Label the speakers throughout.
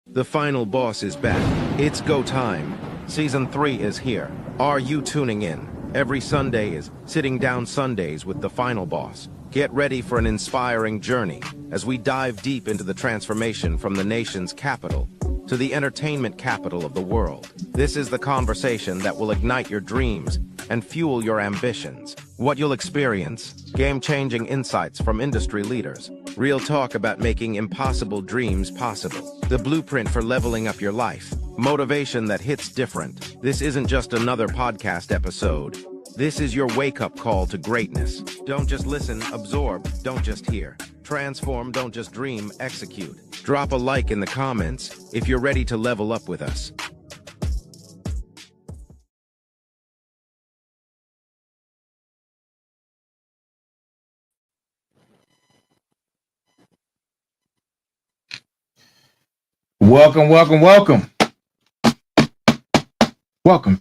Speaker 1: The final boss is back. It's go time. Season 3 is here. Are you tuning in? Every Sunday is Sitting Down Sundays with the final boss. Get ready for an inspiring journey as we dive deep into the transformation from the nation's capital to the entertainment capital of the world. This is the conversation that will ignite your dreams and fuel your ambitions. What you'll experience: game-changing insights from industry leaders, real talk about making impossible dreams possible, the blueprint for leveling up your life, motivation that hits different. This isn't just another podcast episode. This is your wake-up call to greatness. Don't just listen, absorb, don't just hear. Transform, don't just dream, execute. Drop a like in the comments if you're ready to level up with us.
Speaker 2: Welcome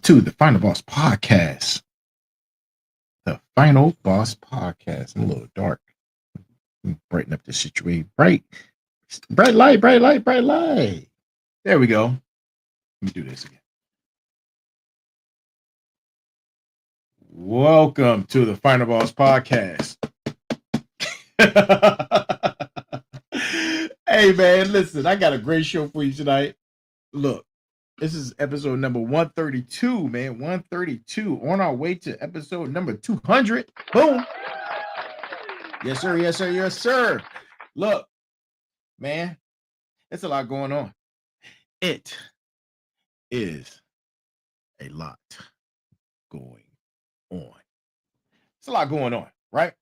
Speaker 2: to the Final Boss Podcast. The Final Boss Podcast. I'm a little dark. Brighten up the situation. Bright light. There we go. Let me do this again. Welcome to the Final Boss Podcast. Hey man, listen, I got a great show for you tonight. Look, this is episode number 132, man. 132. On our way to episode number 200. Boom. Yes, sir. Look, man, it's a lot going on. It is a lot going on. It's a lot going on, right?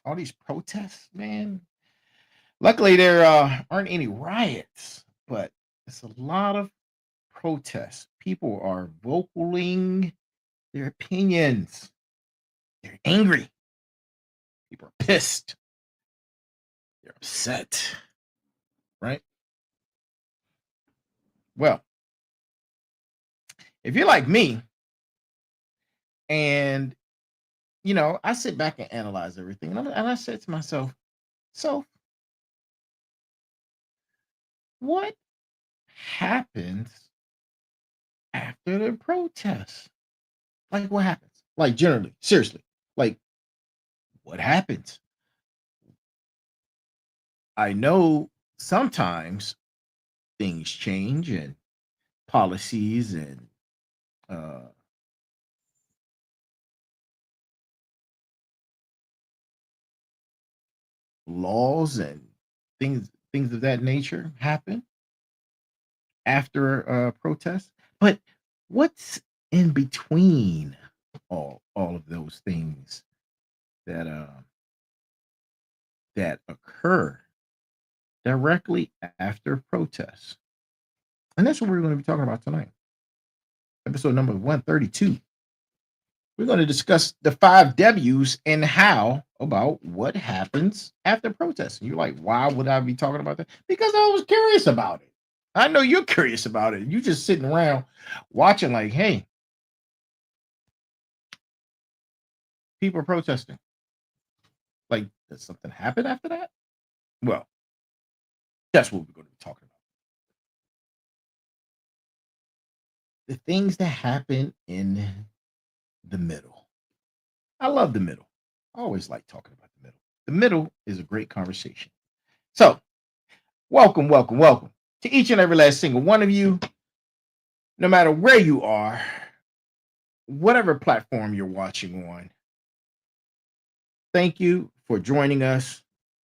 Speaker 2: All these protests, man. Luckily, there aren't any riots, but it's a lot of protests. People are vocaling their opinions. They're angry. People are pissed. They're upset. Right? Well, if you're like me, and, I sit back and analyze everything, and I said to myself, so what happens after the protest? Like, what happens? Like, generally, seriously, like, what happens? I know sometimes things change and policies and laws and things of that nature happen after a protest. But what's in between all of those things that that occur directly after protests? And that's what we're going to be talking about tonight. Episode number 132. We're going to discuss the 5 W's and how about what happens after protests. And you're like, why would I be talking about that? Because I was curious about it. I know you're curious about it. You're just sitting around watching like, hey, people are protesting. Like, does something happen after that? Well, that's what we're going to be talking about. The things that happen in the middle. I love the middle. I always like talking about the middle. The middle is a great conversation. So, welcome to each and every last single one of you, no matter where you are, whatever platform you're watching on. Thank you for joining us.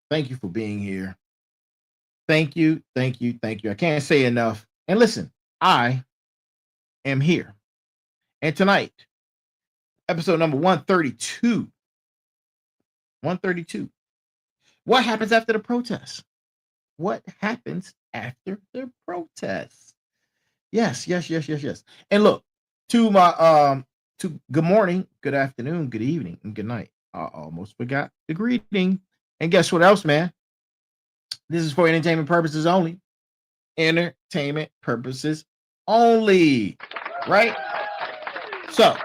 Speaker 2: Thank you for being here. Thank you. I can't say enough. And listen, I am here. And tonight, episode number 132. 132. What happens after the protest? What happens after the protest? Yes. And look, to my good morning, good afternoon, good evening, and good night. I almost forgot the greeting. And guess what else, man? This is for entertainment purposes only. Entertainment purposes only. Right? So,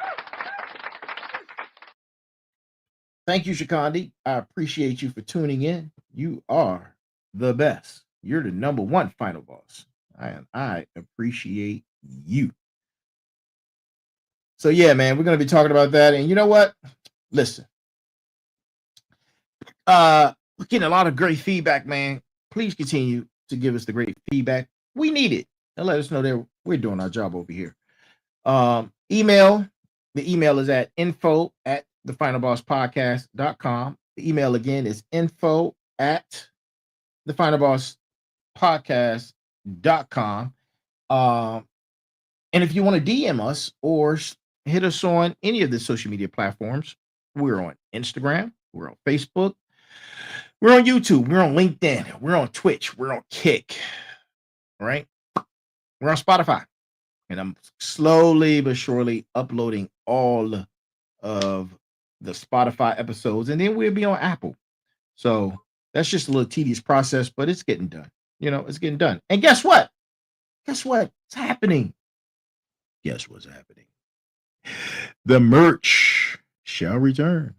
Speaker 2: thank you, Shikandi. I appreciate you for tuning in. You are the best. You're the number one final boss. I appreciate you. So yeah, man, we're gonna be talking about that. And you know what? Listen, we're getting a lot of great feedback, man. Please continue to give us the great feedback. We need it. And let us know that we're doing our job over here. Email. The email is at info@thefinalbosspodcast.com. The email again is info@thefinalbosspodcast.com. And if you want to DM us or hit us on any of the social media platforms, we're on Instagram, we're on Facebook, we're on YouTube, we're on LinkedIn, we're on Twitch, we're on Kick, right? We're on Spotify. And I'm slowly but surely uploading all of the Spotify episodes, and then we'll be on Apple. So that's just a little tedious process, but it's getting done. You know, it's getting done. And guess what? Guess what's happening? Guess what's happening? The merch shall return.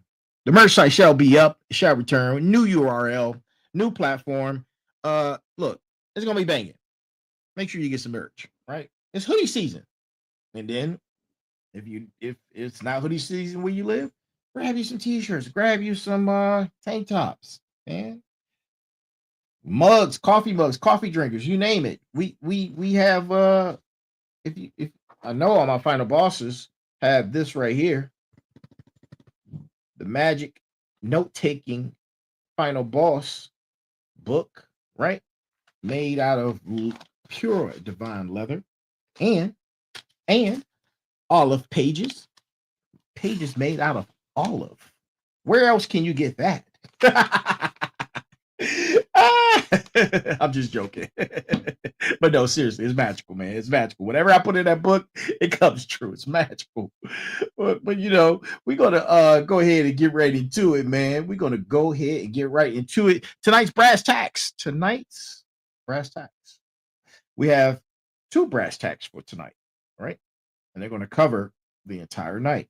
Speaker 2: The merch site shall be up, shall return. New URL, new platform. Look, it's gonna be banging. Make sure you get some merch, right? It's hoodie season. And then if it's not hoodie season where you live, grab you some t-shirts, grab you some tank tops, man. Mugs, coffee drinkers, you name it. We have if I know all my final bosses have this right here, the magic note-taking final boss book, right? Made out of pure divine leather and olive pages made out of olive. Where else can you get that? I'm just joking. But no, seriously, it's magical, man. It's magical. Whatever I put in that book, it comes true. It's magical. But you know, we're gonna go ahead and get right into it, man. We're gonna go ahead and get right into it. Tonight's brass tacks. We have 2 brass tacks for tonight, right? And they're gonna cover the entire night.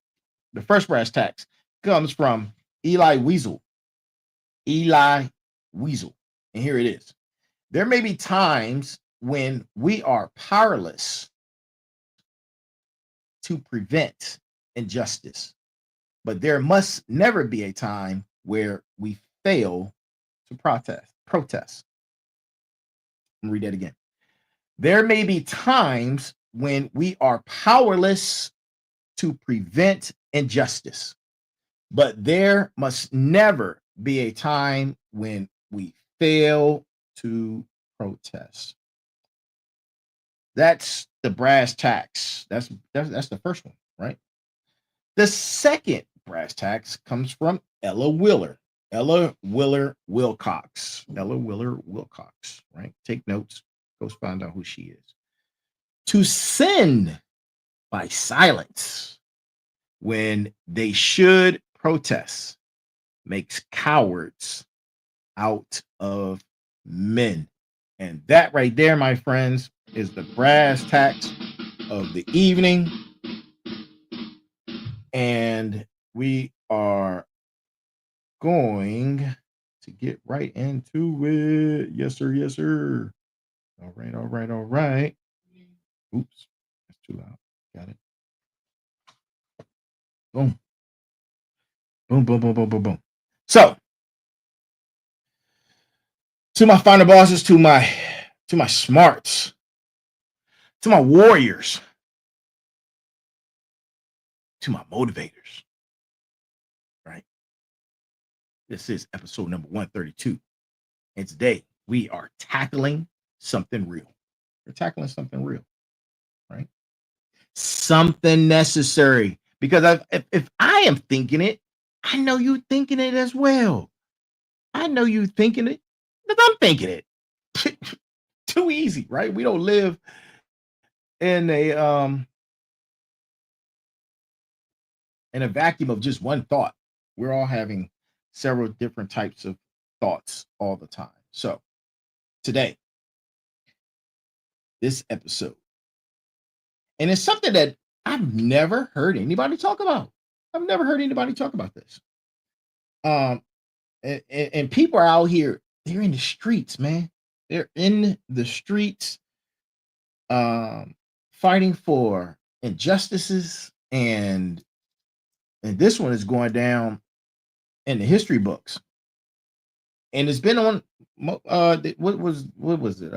Speaker 2: The first brass tacks comes from Eli Weasel. And here it is. There may be times when we are powerless to prevent injustice, but there must never be a time where we fail to protest. Let me read that again. There may be times when we are powerless to prevent injustice, but there must never be a time when we fail to protest. That's the brass tacks. That's the first one, right? The second brass tacks comes from Ella Wheeler Wilcox, right? Take notes. Go find out who she is. To sin by silence when they should protest makes cowards out of men. And that right there, my friends, is the brass tacks of the evening. And we are going to get right into it. Yes, sir. Yes, sir. All right. Oops, that's too loud. Got it. Boom. Boom. So, to my final bosses, to my smarts, to my warriors, to my motivators, right? This is episode number 132. And today we are tackling something real. We're tackling something real, right? Something necessary. Because if I am thinking it, I know you thinking it as well. I know you thinking it, but I'm thinking it. Too easy, right? We don't live in a vacuum of just one thought. We're all having several different types of thoughts all the time. So today, this episode, and it's something that I've never heard anybody talk about. I've never heard anybody talk about this. And people are out here, they're in the streets, man. They're in the streets fighting for injustices, and this one is going down in the history books. And it's been on what was it?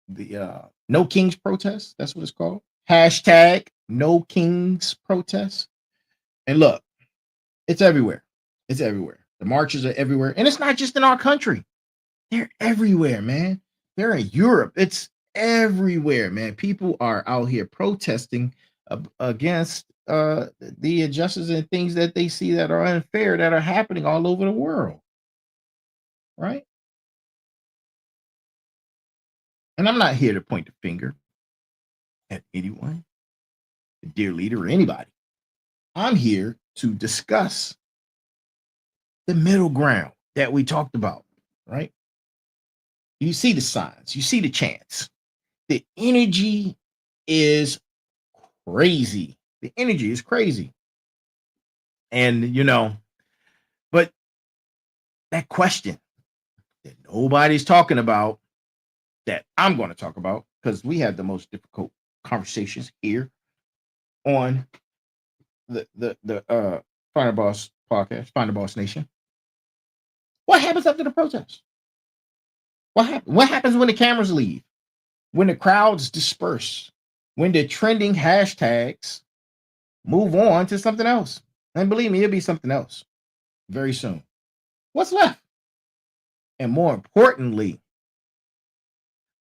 Speaker 2: The No Kings protest. That's what it's called. Hashtag No Kings protest. And look, it's everywhere. It's everywhere. The marches are everywhere. And it's not just in our country. They're everywhere, man. They're in Europe. It's everywhere, man. People are out here protesting against the injustices and things that they see that are unfair that are happening all over the world. Right? And I'm not here to point the finger at anyone, the dear leader, or anybody. I'm here to discuss the middle ground that we talked about, right? You see the signs, you see the chants. The energy is crazy. The energy is crazy. And, but that question that nobody's talking about, that I'm going to talk about, because we have the most difficult conversations here on the Final Boss podcast, Final Boss Nation. What happens after the protest? What happens when the cameras leave? When the crowds disperse? When the trending hashtags move on to something else? And believe me, it'll be something else very soon. What's left? And more importantly,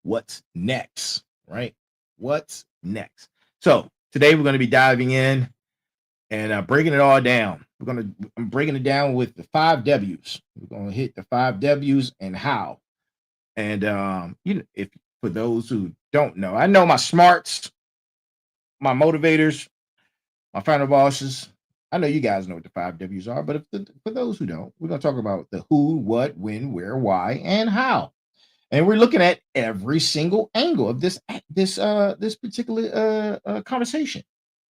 Speaker 2: what's next, right? What's next? So today we're going to be diving in and breaking it all down. I'm breaking it down with the 5 W's. We're going to hit the 5 W's and how. And if for those who don't know, I know my smarts, my motivators, my final bosses. I know you guys know what the 5 W's are, but for those who don't, we're going to talk about the who, what, when, where, why, and how. And we're looking at every single angle of this particular conversation.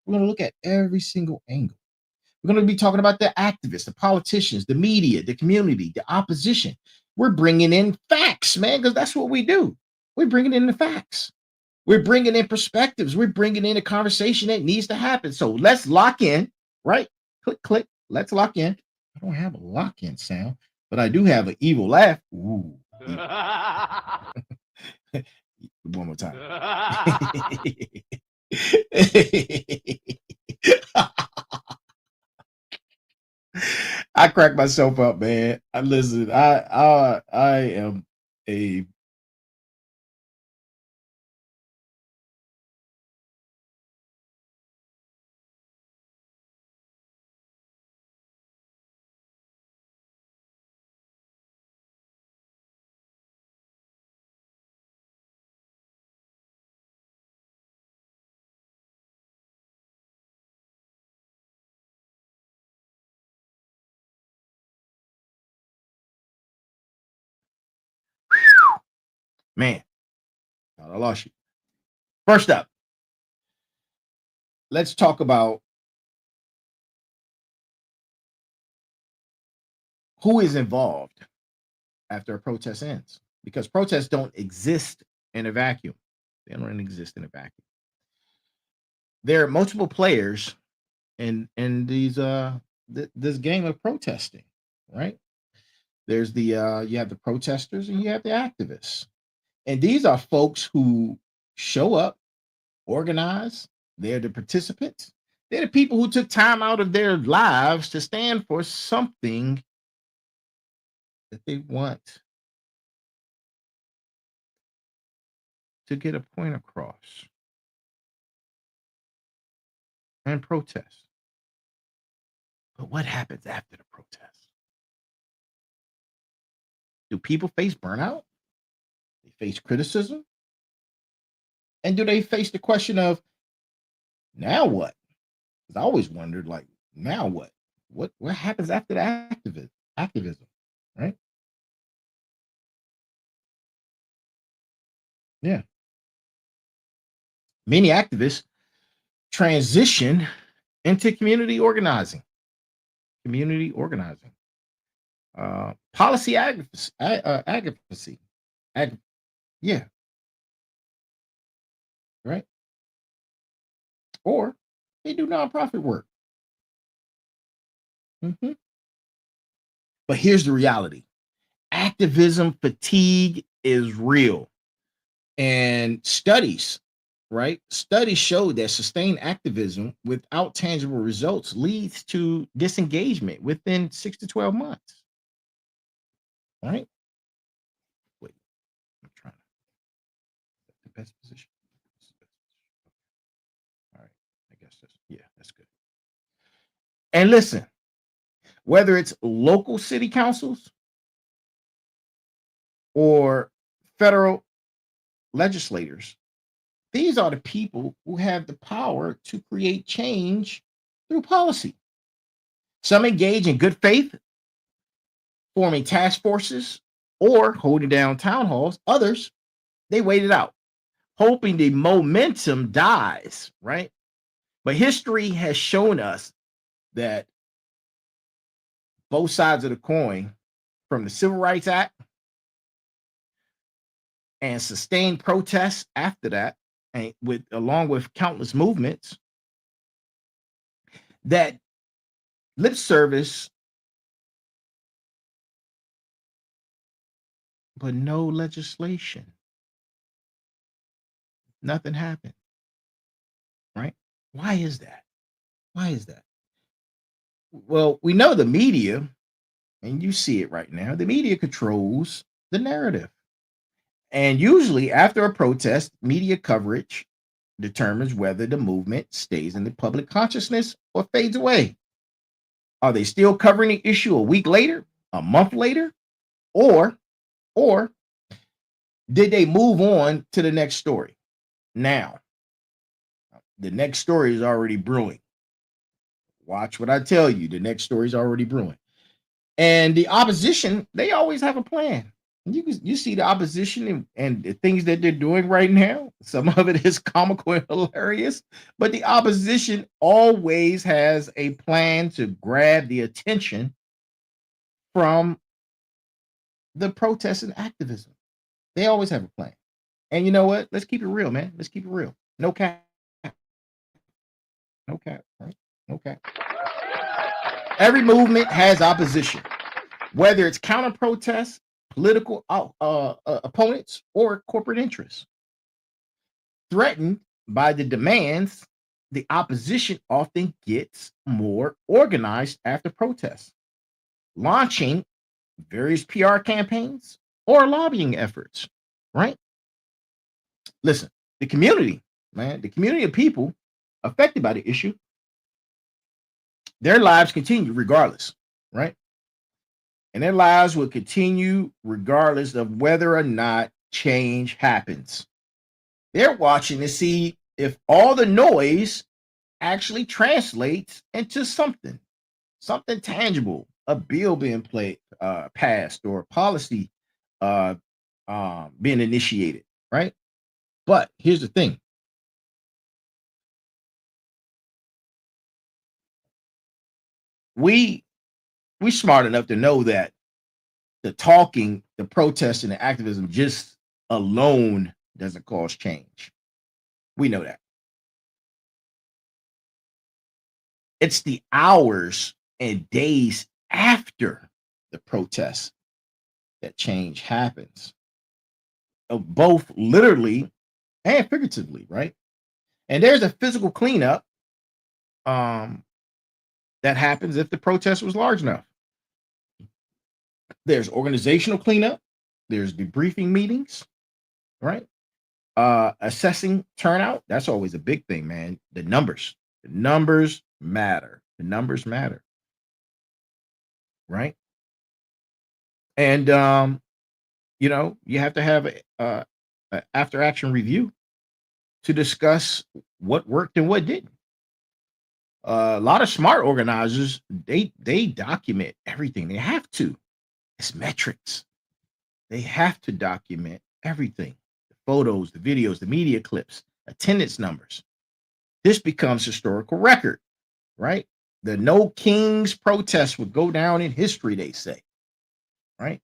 Speaker 2: We're going to look at every single angle. We're going to be talking about the activists, the politicians, the media, the community, the opposition. We're bringing in facts, man, because that's what we do. We're bringing in the facts. We're bringing in perspectives. We're bringing in a conversation that needs to happen. So let's lock in, right? Click, click. Let's lock in. I don't have a lock-in sound, but I do have an evil laugh. Ooh. One more time. I crack myself up, man. I am a man. I lost you. First up, let's talk about who is involved after a protest ends, because protests don't exist in a vacuum. They don't exist in a vacuum. There are multiple players in these this game of protesting, right? There's the you have the protesters and you have the activists. And these are folks who show up, organize, they're the participants. They're the people who took time out of their lives to stand for something that they want to get a point across and protest. But what happens after the protest? Do people face burnout? They face criticism? And do they face the question of, now what? Because I always wondered, like, now what? What happens after the activism, right? Yeah. Many activists transition into community organizing. Community organizing. Policy advocacy. Yeah. right? Or they do nonprofit work. Mhm. But here's the reality: activism fatigue is real. And studies, right? Studies show that sustained activism without tangible results leads to disengagement within 6 to 12 months, right? Wait, I'm trying to get the best position. All right, I guess that's good. And listen, whether it's local city councils or federal legislators, these are the people who have the power to create change through policy. Some engage in good faith, forming task forces or holding down town halls. Others, they wait it out, hoping the momentum dies, right? But history has shown us that both sides of the coin, from the Civil Rights Act and sustained protests after that, and with along with countless movements, that lip service, but no legislation. Nothing happened, right? Why is that? Why is that? Well, we know the media, and you see it right now. The media controls the narrative. And usually, after a protest, media coverage determines whether the movement stays in the public consciousness or fades away. Are they still covering the issue a week later, a month later, or or did they move on to the next story? Now, the next story is already brewing. Watch what I tell you. The next story is already brewing. And the opposition, they always have a plan. You see the opposition and the things that they're doing right now. Some of it is comical and hilarious, but the opposition always has a plan to grab the attention from the protests and activism. They always have a plan. And you know what? Let's keep it real, man. Let's keep it real. No cap. No cap. Right? No cap. Every movement has opposition, whether it's counter protests, political opponents, or corporate interests. Threatened by the demands, the opposition often gets more organized after protests, launching various PR campaigns or lobbying efforts, right? Listen, the community, man, the community of people affected by the issue, their lives continue regardless, right? And their lives will continue regardless of whether or not change happens. They're watching to see if all the noise actually translates into something tangible, a bill being passed, or a policy uh, being initiated, right? But here's the thing: we smart enough to know that the talking, the protesting, the activism just alone doesn't cause change. We know that. It's the hours and days after the protest that change happens, both literally and figuratively, right? And there's a physical cleanup um, that happens if the protest was large enough. There's organizational cleanup, there's debriefing meetings, right? Assessing turnout, that's always a big thing, man. The numbers matter. The numbers matter, right? And you have to have a after action review to discuss what worked and what didn't. A lot of smart organizers, they document everything. They have to. It's metrics. They have to document everything: the photos, the videos, the media clips, attendance numbers. This becomes historical record, right? The No Kings protest would go down in history, they say, right?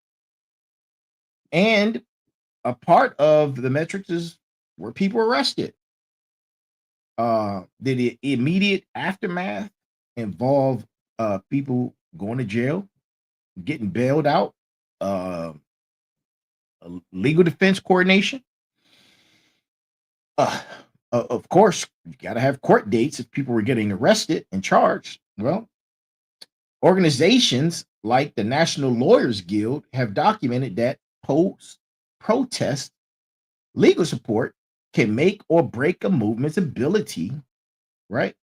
Speaker 2: And a part of the metrics is were people arrested? Did the immediate aftermath involve people going to jail, getting bailed out, legal defense coordination? Uh, of course, you got to have court dates if people were getting arrested and charged. Well, organizations like the National Lawyers Guild have documented that post-protest legal support can make or break a movement's ability, right,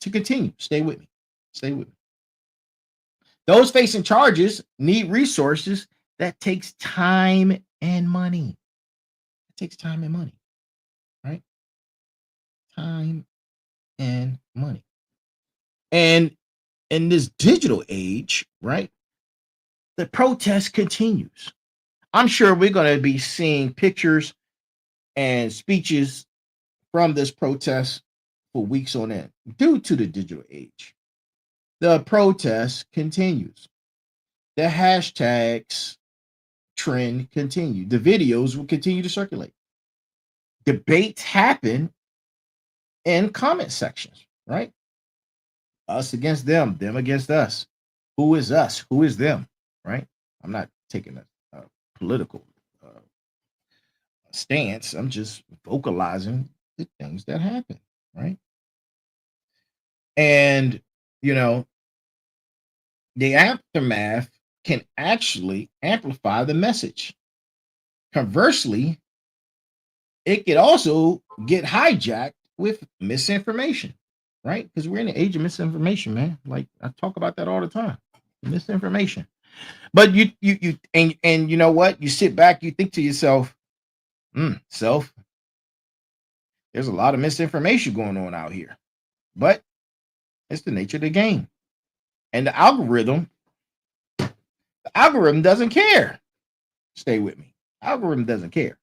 Speaker 2: to continue. Stay with me. Stay with me. Those facing charges need resources that takes time and money. It takes time and money, right? Time and money. And in this digital age, right, the protest continues. I'm sure we're going to be seeing pictures and speeches from this protest for weeks on end due to the digital age. The protest continues. The hashtags trend continue. The videos will continue to circulate. Debates happen in comment sections, right? Us against them against us. Who is us? Who is them? Right? I'm not taking a political stance. I'm just vocalizing the things that happen, right? And you know, the aftermath can actually amplify the message. Conversely, it could also get hijacked with misinformation, right? Because we're in the age of misinformation, man. Like I talk about that all the time. Misinformation. But you you know what? You sit back, you think to yourself, self, there's a lot of misinformation going on out here. But it's the nature of the game. And the algorithm doesn't care. Stay with me. Algorithm doesn't care.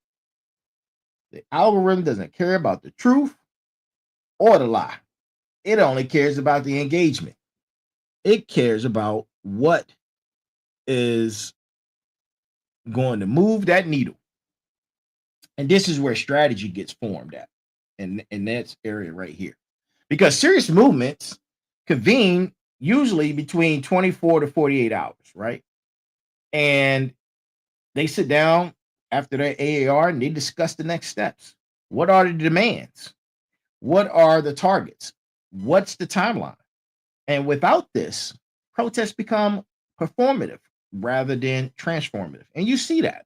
Speaker 2: The algorithm doesn't care about the truth or the lie. It only cares about the engagement. It cares about what is going to move that needle. And this is where strategy gets formed at. And that's area right here. Because serious movements convene usually between 24 to 48 hours, right? And they sit down after their AAR and they discuss the next steps. What are the demands? What are the targets? What's the timeline? And without this, protests become performative rather than transformative. And you see that.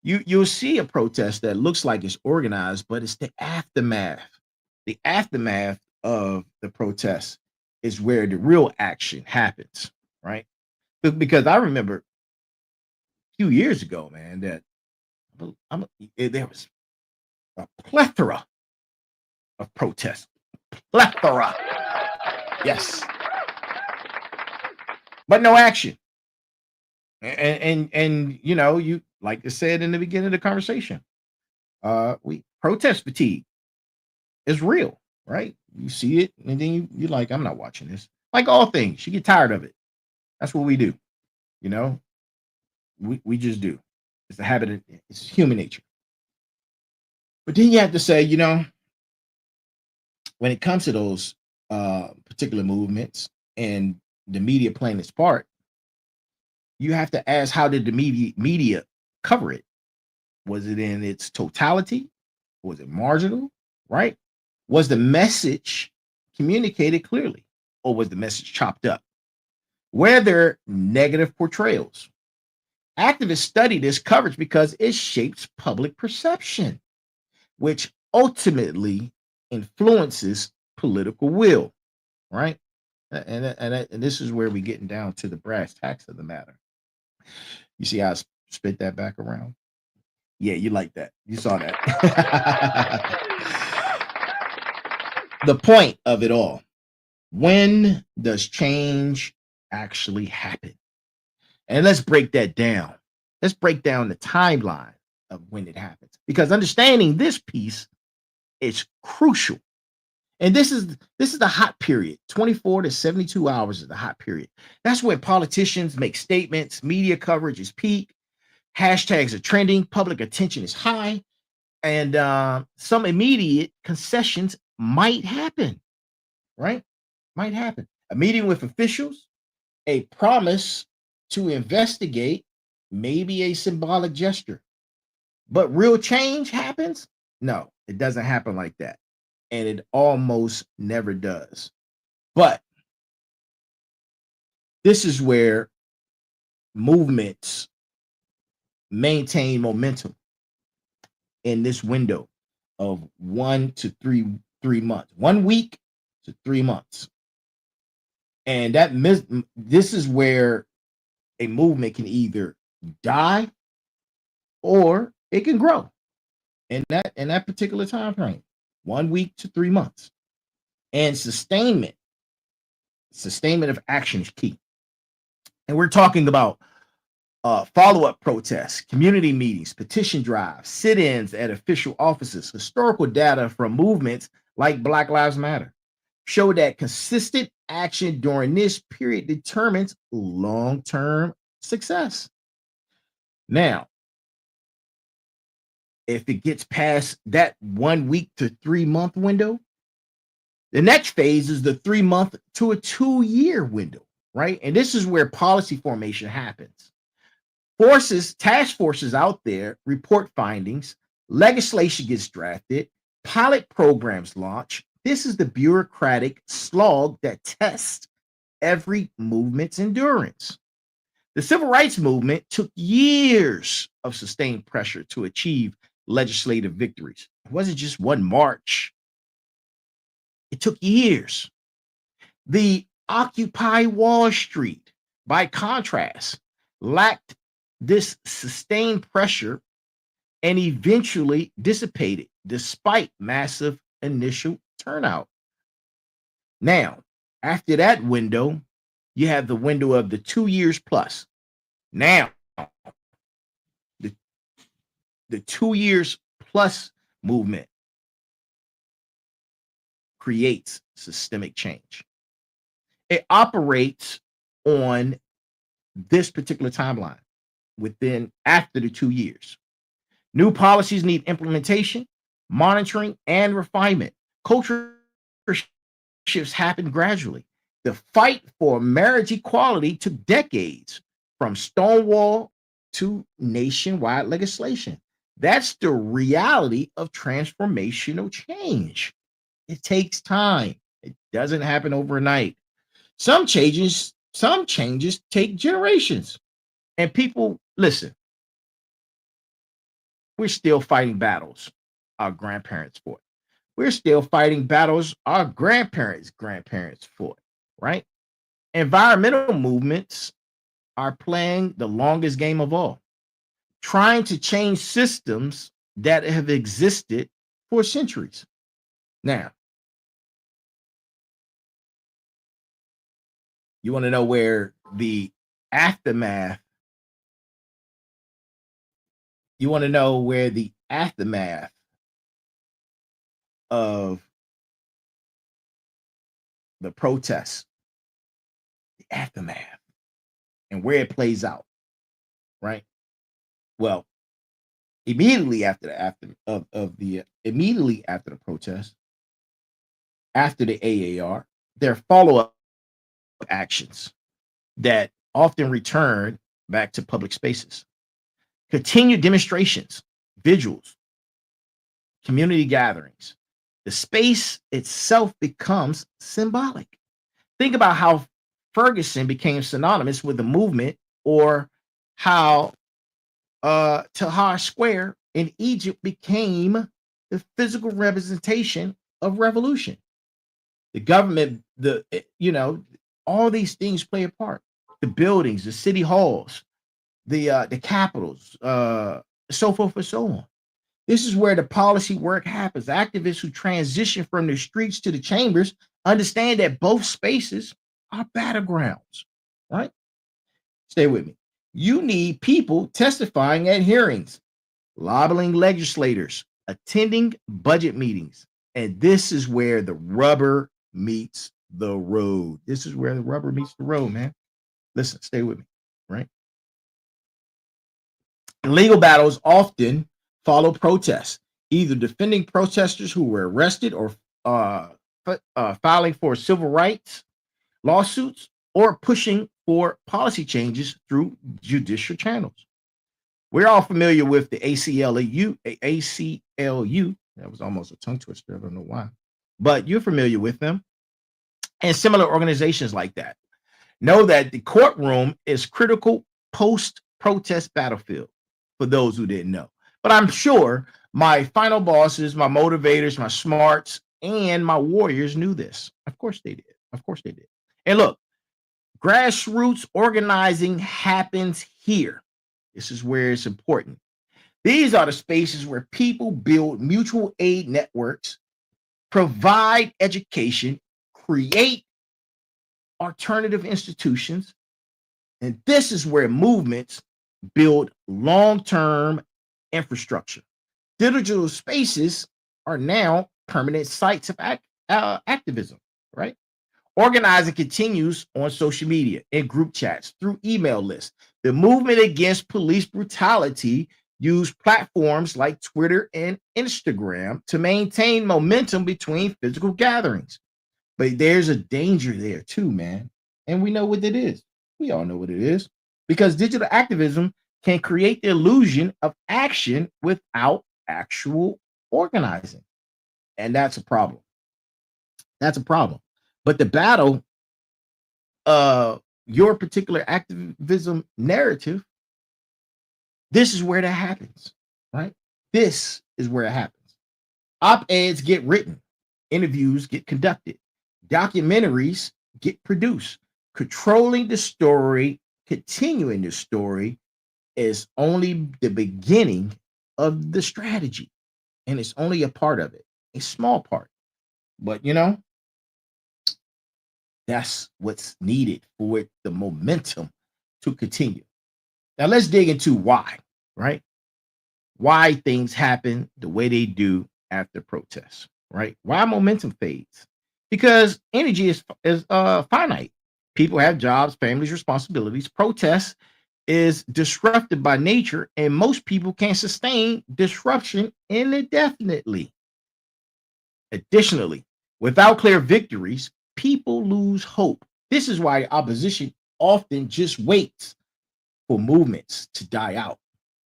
Speaker 2: You'll see a protest that looks like it's organized, but it's the aftermath. The aftermath of the protest is where the real action happens, right? Because I remember a few years ago, man, that there was a plethora of protests. Plethora. Yes. But no action. And you know, you like I said in the beginning of the conversation, we protest fatigue is real, right? You see it, and then you're like, I'm not watching this. Like all things, you get tired of it. That's what we do, you know. We just do. It's a habit. It's human nature. But then you have to say, you know, when it comes to those particular movements and the media playing its part, you have to ask, how did the media cover it? Was it in its totality? Was it marginal? Right? Was the message communicated clearly, or was the message chopped up? Were there negative portrayals? Activists study this coverage because it shapes public perception, which ultimately influences political will, right? And this is where we're getting down to the brass tacks of the matter. You see how I spit that back around? Yeah, you like that. You saw that. The point of it all. When does change actually happen? And let's break that down. Let's break down the timeline of when it happens. Because understanding this piece is crucial. And this is the hot period. 24 to 72 hours is the hot period. That's when politicians make statements, media coverage is peak, hashtags are trending, public attention is high, and some immediate concessions might happen, right? Might happen. A meeting with officials, a promise to investigate, maybe a symbolic gesture. But real change happens? No, it doesn't happen like that. And it almost never does. But this is where movements maintain momentum in this window of 1 to 3 months, 1 week to 3 months. And this is where a movement can either die or it can grow in that particular time frame, 1 week to 3 months. And sustainment of action is key. And we're talking about follow-up protests, community meetings, petition drives, sit-ins at official offices. Historical data from movements like Black Lives Matter show that consistent action during this period determines long-term success. Now, if it gets past that 1 week to 3 month window, the next phase is the 3 month to a 2 year window, right? And this is where policy formation happens. Task forces out there report findings, legislation gets drafted, pilot programs launch. This is the bureaucratic slog that tests every movement's endurance. The civil rights movement took years of sustained pressure to achieve legislative victories. It wasn't just one march. It took years. The Occupy Wall Street, by contrast, lacked this sustained pressure and eventually dissipated despite massive initial turnout. Now, after that window, you have the window of the 2 years plus. Now, the 2 years plus movement creates systemic change. It operates on this particular timeline after the 2 years. New policies need implementation, monitoring, and refinement. Culture shifts happen gradually. The fight for marriage equality took decades, from Stonewall to nationwide legislation. That's the reality of transformational change. It takes time. It doesn't happen overnight. Some changes take generations. And people, listen, we're still fighting battles our grandparents fought. We're still fighting battles our grandparents' fought, right? Environmental movements are playing the longest game of all, trying to change systems that have existed for centuries. Now, you want to know where the aftermath of the protests, the aftermath, and where it plays out, right? Well, immediately after the protest, after the AAR, there are follow-up actions that often return back to public spaces. Continued demonstrations, vigils, community gatherings. The space itself becomes symbolic. Think about how Ferguson became synonymous with the movement, or how Tahrir Square in Egypt became the physical representation of revolution. The government, all these things play a part. The buildings, the city halls, the capitals, so forth and so on. This is where the policy work happens. Activists who transition from the streets to the chambers understand that both spaces are battlegrounds, right? Stay with me. You need people testifying at hearings, lobbying legislators, attending budget meetings. And this is where the rubber meets the road. This is where the rubber meets the road, man. Listen, stay with me, right? Legal battles often follow protests, either defending protesters who were arrested or uh, filing for civil rights lawsuits, or pushing for policy changes through judicial channels. We're all familiar with the ACLU. ACLU. That was almost a tongue twister. I don't know why, but you're familiar with them and similar organizations like that. Know that the courtroom is critical post-protest battlefield for those who didn't know. But I'm sure my final bosses, my motivators, my smarts, and my warriors knew this. Of course they did. Of course they did. And look, grassroots organizing happens here. This is where it's important. These are the spaces where people build mutual aid networks, provide education, create alternative institutions, and this is where movements build long-term infrastructure. Digital spaces are now permanent sites of activism, right? Organizing continues on social media, in group chats, through email lists. The movement against police brutality used platforms like Twitter and Instagram to maintain momentum between physical gatherings. But there's a danger there too, man. And we know what it is. We all know what it is. Because digital activism can create the illusion of action without actual organizing. And that's a problem. That's a problem. But the battle, your particular activism narrative, this is where that happens, right? This is where it happens. Op-eds get written, interviews get conducted, documentaries get produced. Controlling the story, continuing the story is only the beginning of the strategy. And it's only a part of it, a small part. But you know, that's what's needed for the momentum to continue. Now let's dig into why, right? Why things happen the way they do after protests, right? Why momentum fades? Because energy is finite. People have jobs, families, responsibilities. Protest is disrupted by nature, and most people can't sustain disruption indefinitely. Additionally, without clear victories, people lose hope. This is why opposition often just waits for movements to die out,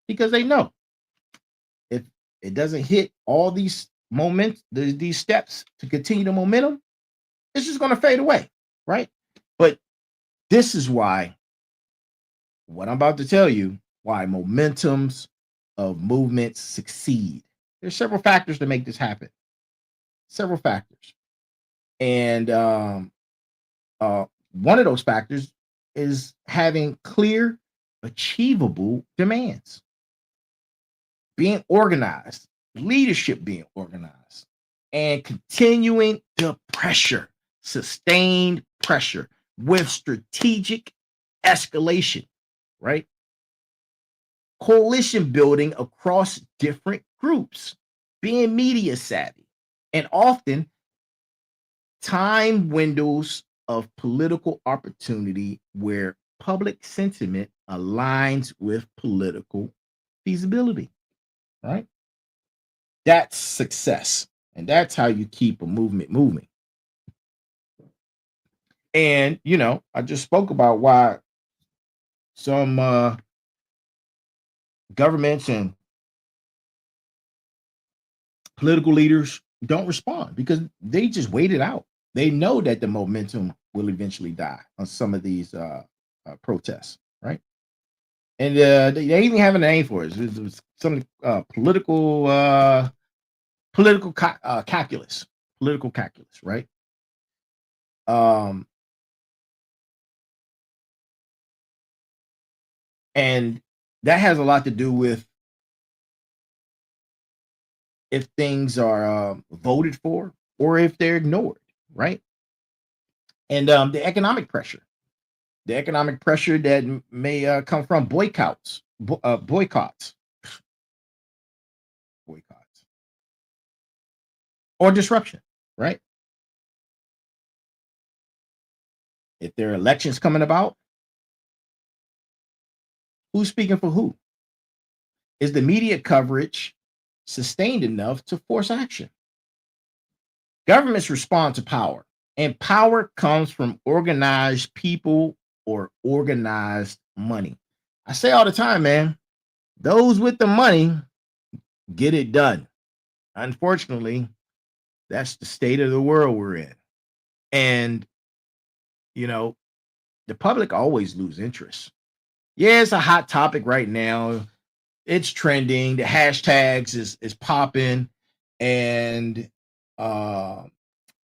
Speaker 2: because they know if it doesn't hit all these these steps to continue the momentum, it's just going to fade away, right? But this is why what I'm about to tell you, why momentums of movements succeed. There's several factors to make this happen. Several factors. And one of those factors is having clear, achievable demands, being organized, leadership being organized, and continuing the pressure, sustained pressure with strategic escalation, right? Coalition building across different groups, being media savvy, and often time windows of political opportunity where public sentiment aligns with political feasibility, right? That's success. And that's how you keep a movement moving. And, you know, I just spoke about why some governments and political leaders don't respond because they just wait it out. They know that the momentum will eventually die on some of these protests, right? And they even have a name for it. It's some political calculus, right? And that has a lot to do with if things are voted for or if they're ignored, right? And the economic pressure that may come from boycotts, or disruption, right? If there are elections coming about, who's speaking for who? Is the media coverage sustained enough to force action? Governments respond to power, and power comes from organized people or organized money. I say all the time, man, those with the money get it done. Unfortunately, that's the state of the world we're in. And, you know, the public always lose interest. Yeah, it's a hot topic right now. It's trending. The hashtags is popping, and uh,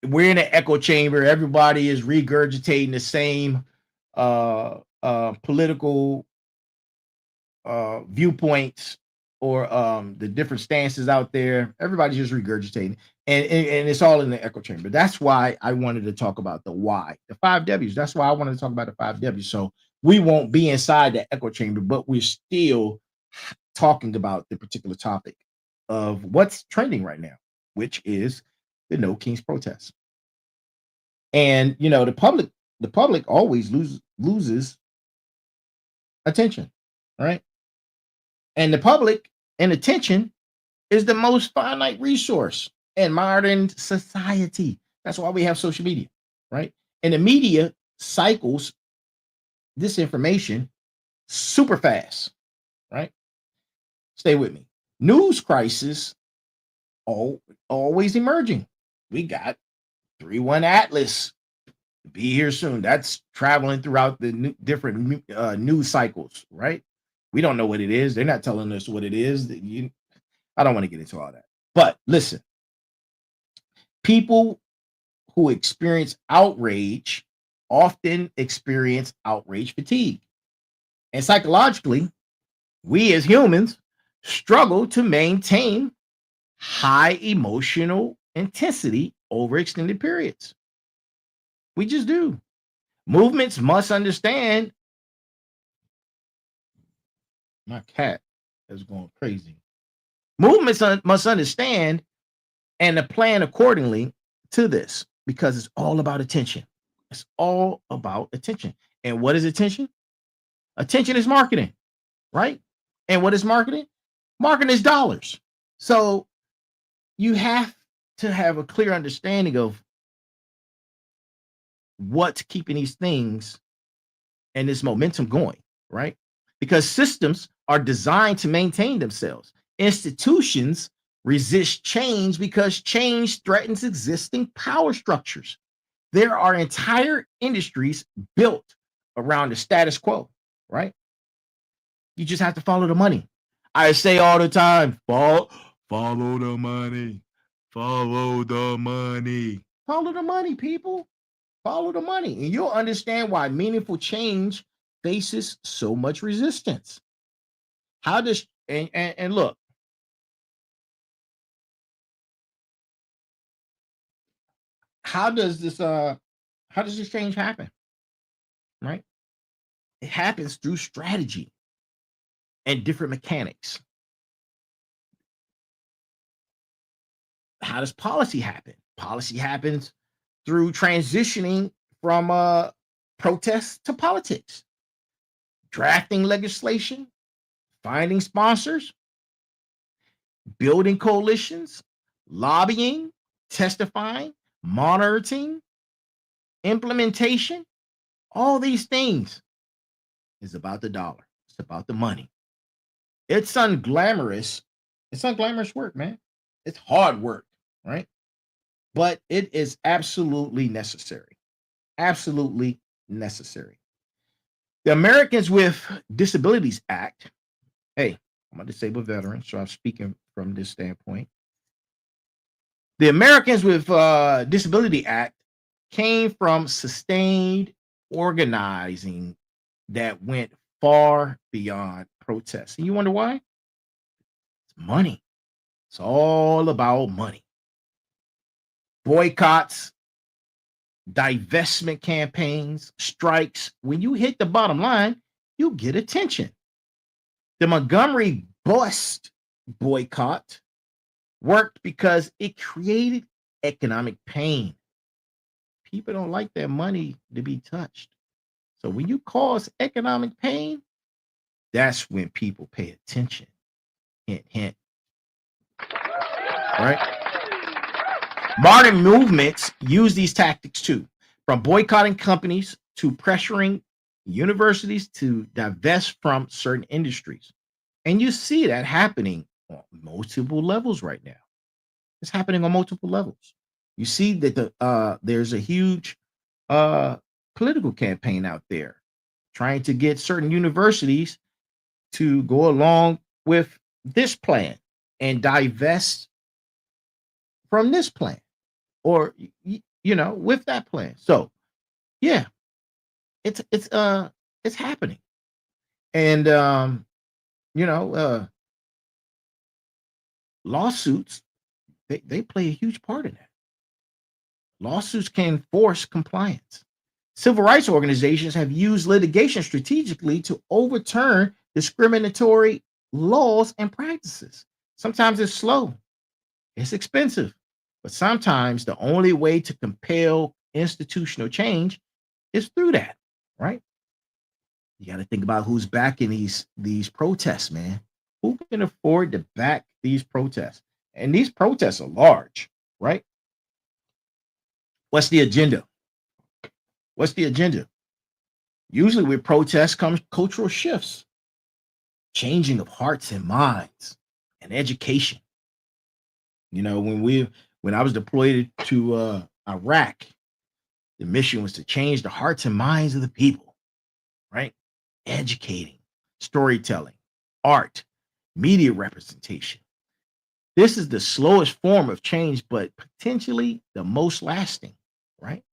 Speaker 2: we're in an echo chamber. Everybody is regurgitating the same political viewpoints or the different stances out there. Everybody's just regurgitating, and it's all in the echo chamber. That's why I wanted to talk about the why, the 5 W's. That's why I wanted to talk about the 5 W's. So we won't be inside the echo chamber, but we're still talking about the particular topic of what's trending right now, which is the No Kings protest. And you know, the public always loses attention, right? And the public and attention is the most finite resource in modern society. That's why we have social media, right? And the media cycles this information super fast, right? Stay with me. News crisis always emerging. We got 3-1 Atlas be here soon. That's traveling throughout the different news cycles, right? We don't know what it is. They're not telling us what it is. I don't want to get into all that. But listen, people who experience outrage often experience outrage fatigue. And psychologically, we as humans struggle to maintain high emotional intensity over extended periods. We just do. Movements must understand. My cat is going crazy. Movements must understand and plan accordingly to this because it's all about attention. It's all about attention. And what is attention? Attention is marketing, right? And what is marketing? Marketing is dollars. So you have to have a clear understanding of what's keeping these things and this momentum going, right? Because systems are designed to maintain themselves. Institutions resist change because change threatens existing power structures. There are entire industries built around the status quo, right? You just have to follow the money. I say all the time, follow the money. Follow the money. Follow the money, people. Follow the money. And you'll understand why meaningful change faces so much resistance. How does and look, how does this change happen? Right? It happens through strategy and different mechanics. How does policy happen? Policy happens through transitioning from protests to politics, drafting legislation, finding sponsors, building coalitions, lobbying, testifying, monitoring, implementation. All these things is about the dollar. It's about the money. It's unglamorous. It's unglamorous work, man. It's hard work, right? But it is absolutely necessary. Absolutely necessary. The Americans with Disabilities Act. Hey, I'm a disabled veteran, so I'm speaking from this standpoint. The Americans with Disability Act came from sustained organizing that went far beyond protests. And you wonder why? It's money. It's all about money. Boycotts, divestment campaigns, strikes. When you hit the bottom line, you get attention. The Montgomery bust boycott worked because it created economic pain. People don't like their money to be touched. So when you cause economic pain, that's when people pay attention. Hint, hint. Right? Modern movements use these tactics too, from boycotting companies to pressuring universities to divest from certain industries. And you see that happening on multiple levels right now. It's happening on multiple levels. You see that there's a huge uh, political campaign out there trying to get certain universities to go along with this plan and divest from this plan, or with that plan. So yeah, it's happening. And you know uh lawsuits, they play a huge part in that. Lawsuits can force compliance. Civil rights organizations have used litigation strategically to overturn discriminatory laws and practices. Sometimes it's slow, it's expensive, but sometimes the only way to compel institutional change is through that, right? You got to think about who's backing these protests, man. Who can afford to back these protests? And these protests are large, right? What's the agenda? What's the agenda? Usually with protests comes cultural shifts, changing of hearts and minds, and education. When I was deployed to Iraq, the mission was to change the hearts and minds of the people, right? Educating, storytelling, art, media representation. This is the slowest form of change, but potentially the most lasting, right?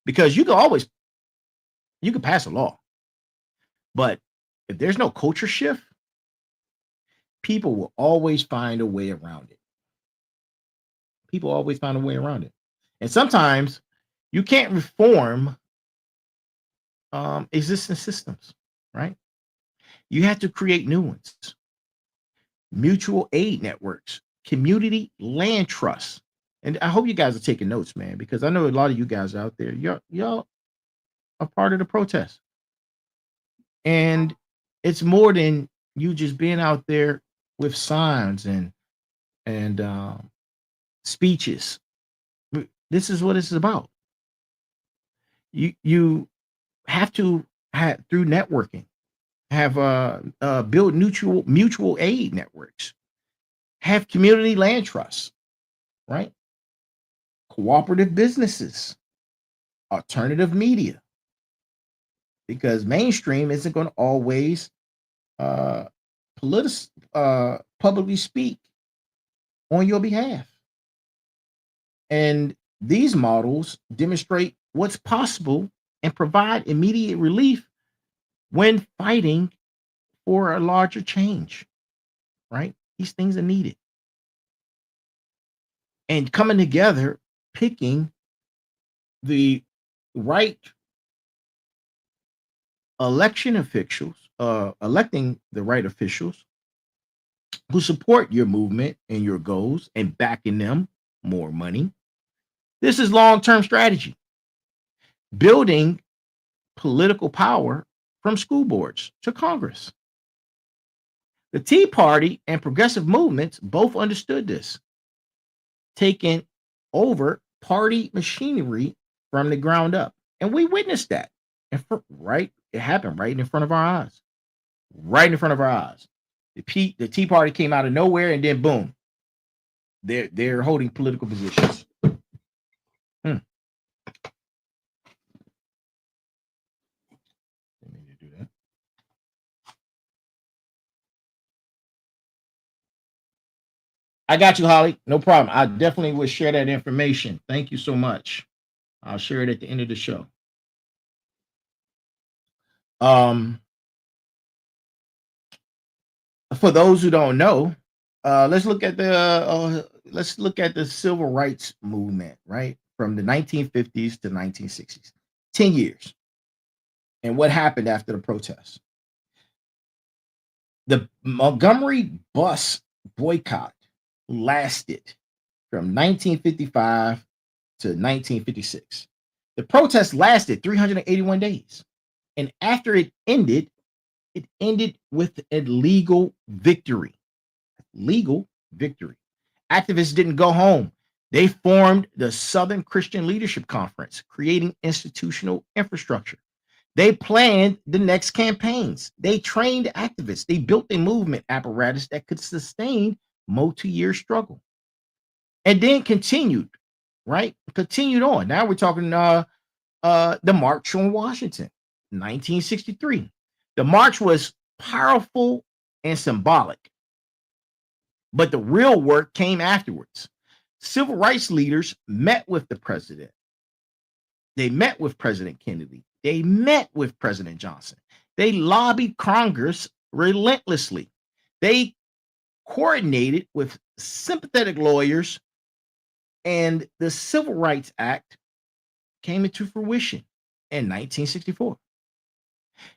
Speaker 2: Because you can pass a law, but if there's no culture shift, people will always find a way around it. People always find a way around it. And sometimes you can't reform existing systems, right? You have to create new ones. Mutual aid networks, community land trusts. And I hope you guys are taking notes, man, because I know a lot of you guys out there, y'all are part of the protest. And it's more than you just being out there with signs and speeches. This is what it's about. You have to have, through networking, have build mutual aid networks, have community land trusts, right? Cooperative businesses, alternative media, because mainstream isn't going to always uh, publicly speak on your behalf. And these models demonstrate what's possible and provide immediate relief when fighting for a larger change, right? These things are needed. And coming together, picking the right election officials, electing the right officials who support your movement and your goals and backing them more money. This is long-term strategy. Building political power from school boards to Congress. The Tea Party and progressive movements both understood this, taking over party machinery from the ground up. And we witnessed that. Right? It happened right in front of our eyes. Right in front of our eyes. The Tea Party came out of nowhere, and then boom, they're holding political positions. Let me do that. I got you, Holly. No problem. I definitely will share that information. Thank you so much. I'll share it at the end of the show. For those who don't know, let's look at the civil rights movement, right? From the 1950s to 1960s. 10 years. And what happened after the protests? The Montgomery bus boycott lasted from 1955 to 1956. The protest lasted 381 days. And after it ended with a legal victory. Legal victory. Activists didn't go home. They formed the Southern Christian Leadership Conference, creating institutional infrastructure. They planned the next campaigns. They trained activists. They built a movement apparatus that could sustain multi-year struggle. And then continued, right? Continued on. Now we're talking the March on Washington, 1963. The march was powerful and symbolic, but the real work came afterwards. Civil rights leaders met with the president. They met with President Kennedy. They met with President Johnson. They lobbied Congress relentlessly. They coordinated with sympathetic lawyers, and the Civil Rights Act came into fruition in 1964.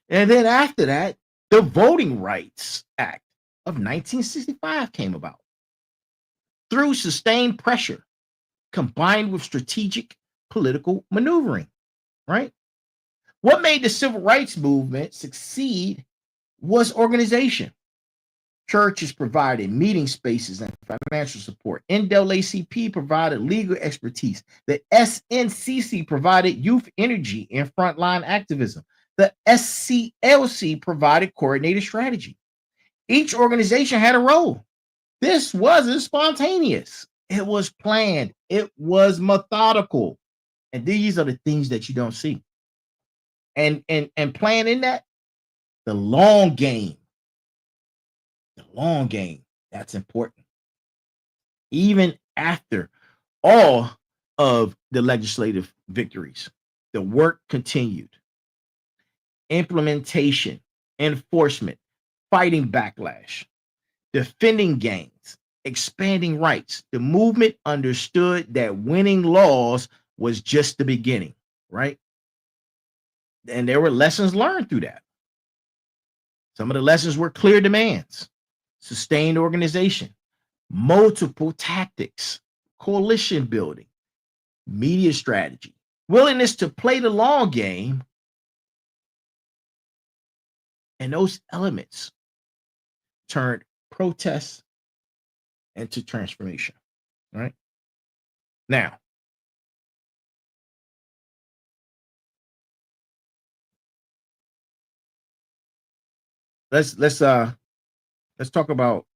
Speaker 2: And then after that, the Voting Rights Act of 1965 came about. Through sustained pressure combined with strategic political maneuvering, right? What made the civil rights movement succeed was organization. Churches provided meeting spaces and financial support. NAACP provided legal expertise. The SNCC provided youth energy and frontline activism. The SCLC provided coordinated strategy. Each organization had a role. This wasn't spontaneous. It was planned. It was methodical. And these are the things that you don't see. And playing in that, the long game. The long game, that's important. Even after all of the legislative victories, the work continued. Implementation, enforcement, fighting backlash, defending gains, expanding rights. The movement understood that winning laws was just the beginning, right? And there were lessons learned through that. Some of the lessons were clear demands, sustained organization, multiple tactics, coalition building, media strategy, willingness to play the long game. And those elements turned protests into transformation. All right. Now, let's talk about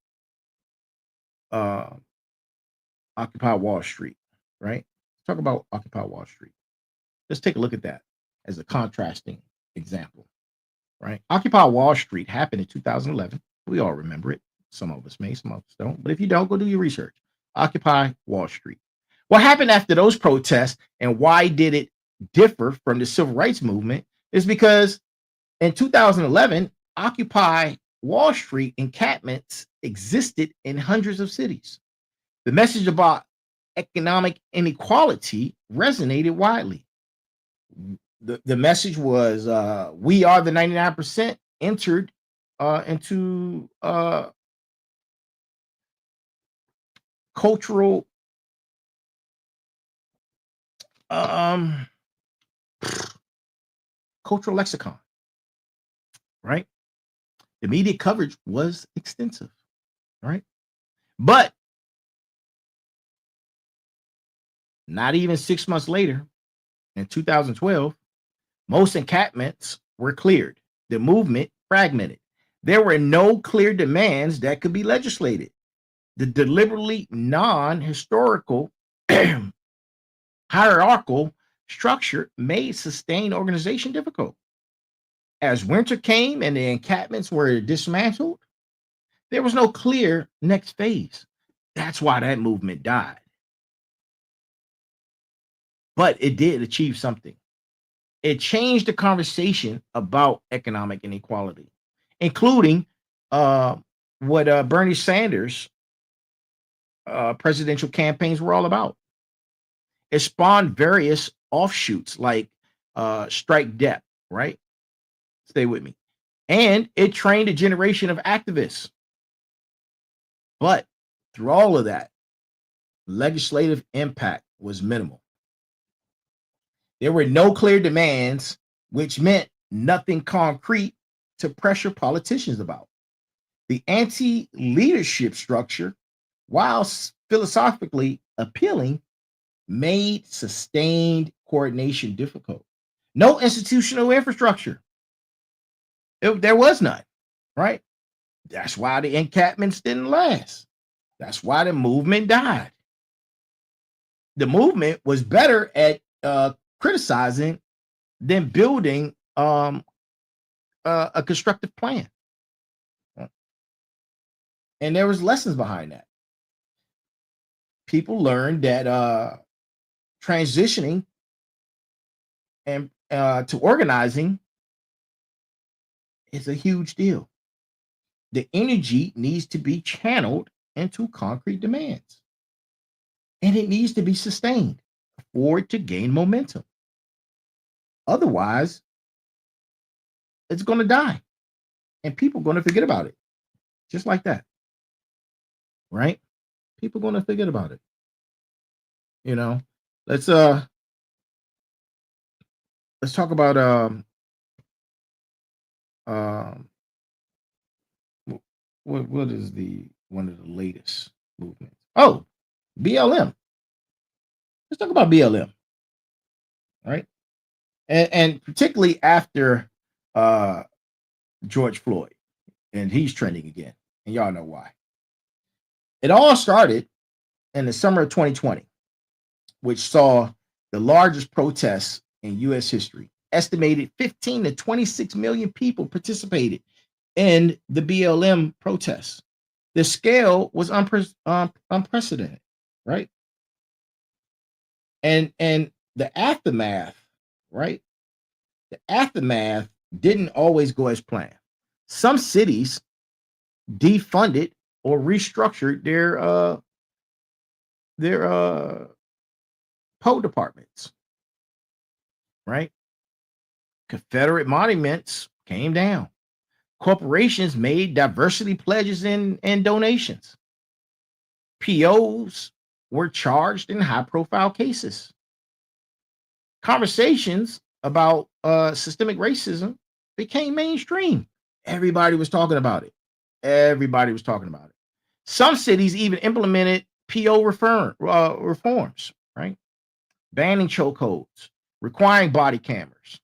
Speaker 2: Occupy Wall Street, right? Let's talk about Occupy Wall Street. Let's take a look at that as a contrasting example, right? Occupy Wall Street happened in 2011. We all remember it. Some of us may, some of us don't. But if you don't, go do your research. Occupy Wall Street. What happened after those protests and why did it differ from the civil rights movement is because in 2011, Occupy Wall Street encampments existed in hundreds of cities. The message about economic inequality resonated widely. The message was we are the 99% entered into cultural cultural lexicon, right? The media coverage was extensive, right? But not even 6 months later, in 2012, most encampments were cleared. The movement fragmented. There were no clear demands that could be legislated. The deliberately non-historical hierarchical structure made sustained organization difficult. As winter came and the encampments were dismantled, there was no clear next phase. That's why that movement died. But it did achieve something. It changed the conversation about economic inequality, including what Bernie Sanders' presidential campaigns were all about. It spawned various offshoots like strike debt, right? Stay with me. And it trained a generation of activists. But through all of that, legislative impact was minimal. There were no clear demands, which meant nothing concrete to pressure politicians about. The anti-leadership structure, while philosophically appealing made sustained coordination difficult. No institutional infrastructure. There was none, right? That's why the encampments didn't last. That's why the movement died. The movement was better at criticizing than building a constructive plan. And there was lessons behind that. People learned that transitioning and to organizing is a huge deal. The energy needs to be channeled into concrete demands, and it needs to be sustained for it to gain momentum. Otherwise, it's going to die, and people are going to forget about it, just like that, right? People are going to forget about it. You know, let's talk about um what is the one of the latest movements? Oh, BLM. Let's talk about BLM, right? And particularly after uh George Floyd, and he's trending again, and y'all know why. It all started in the summer of 2020, which saw the largest protests in U.S. history. Estimated 15 to 26 million people participated in the BLM protests. The scale was unprecedented, right? And the aftermath, right? The aftermath didn't always go as planned. Some cities defunded or restructured their PO departments, right? Confederate monuments came down. Corporations made diversity pledges and donations. POs were charged in high profile cases. Conversations about systemic racism became mainstream. Everybody was talking about it. Everybody was talking about it. Some cities even implemented PO reforms, right? Banning chokeholds, requiring body cameras,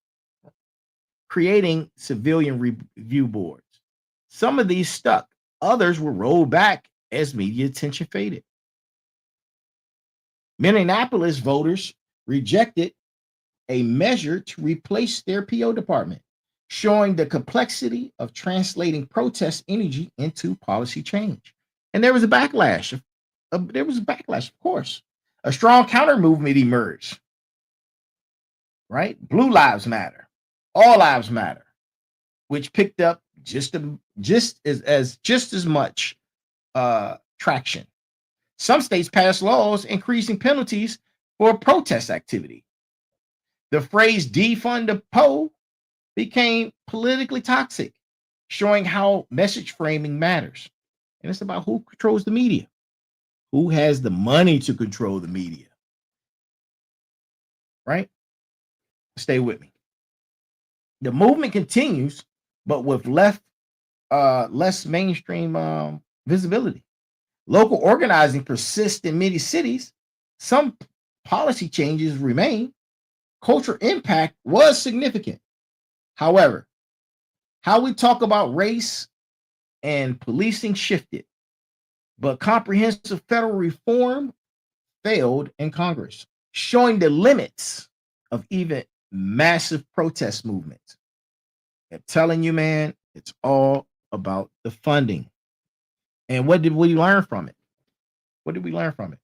Speaker 2: creating civilian review boards. Some of these stuck. Others were rolled back as media attention faded. Minneapolis voters rejected a measure to replace their PO department, showing the complexity of translating protest energy into policy change. And there was a backlash. Of course. A strong counter movement emerged. Right? Blue Lives Matter, All Lives Matter, which picked up just as much traction. Some states passed laws increasing penalties for protest activity. The phrase defund the PO became politically toxic, showing how message framing matters. And it's about who controls the media, who has the money to control the media. Right? Stay with me. The movement continues, but with less mainstream visibility. Local organizing persists in many cities. Some policy changes remain. Cultural impact was significant. However, how we talk about race and policing shifted, but comprehensive federal reform failed in Congress, showing the limits of even massive protest movements. I'm telling you, man, it's all about the funding. And what did we learn from it? What did we learn from it?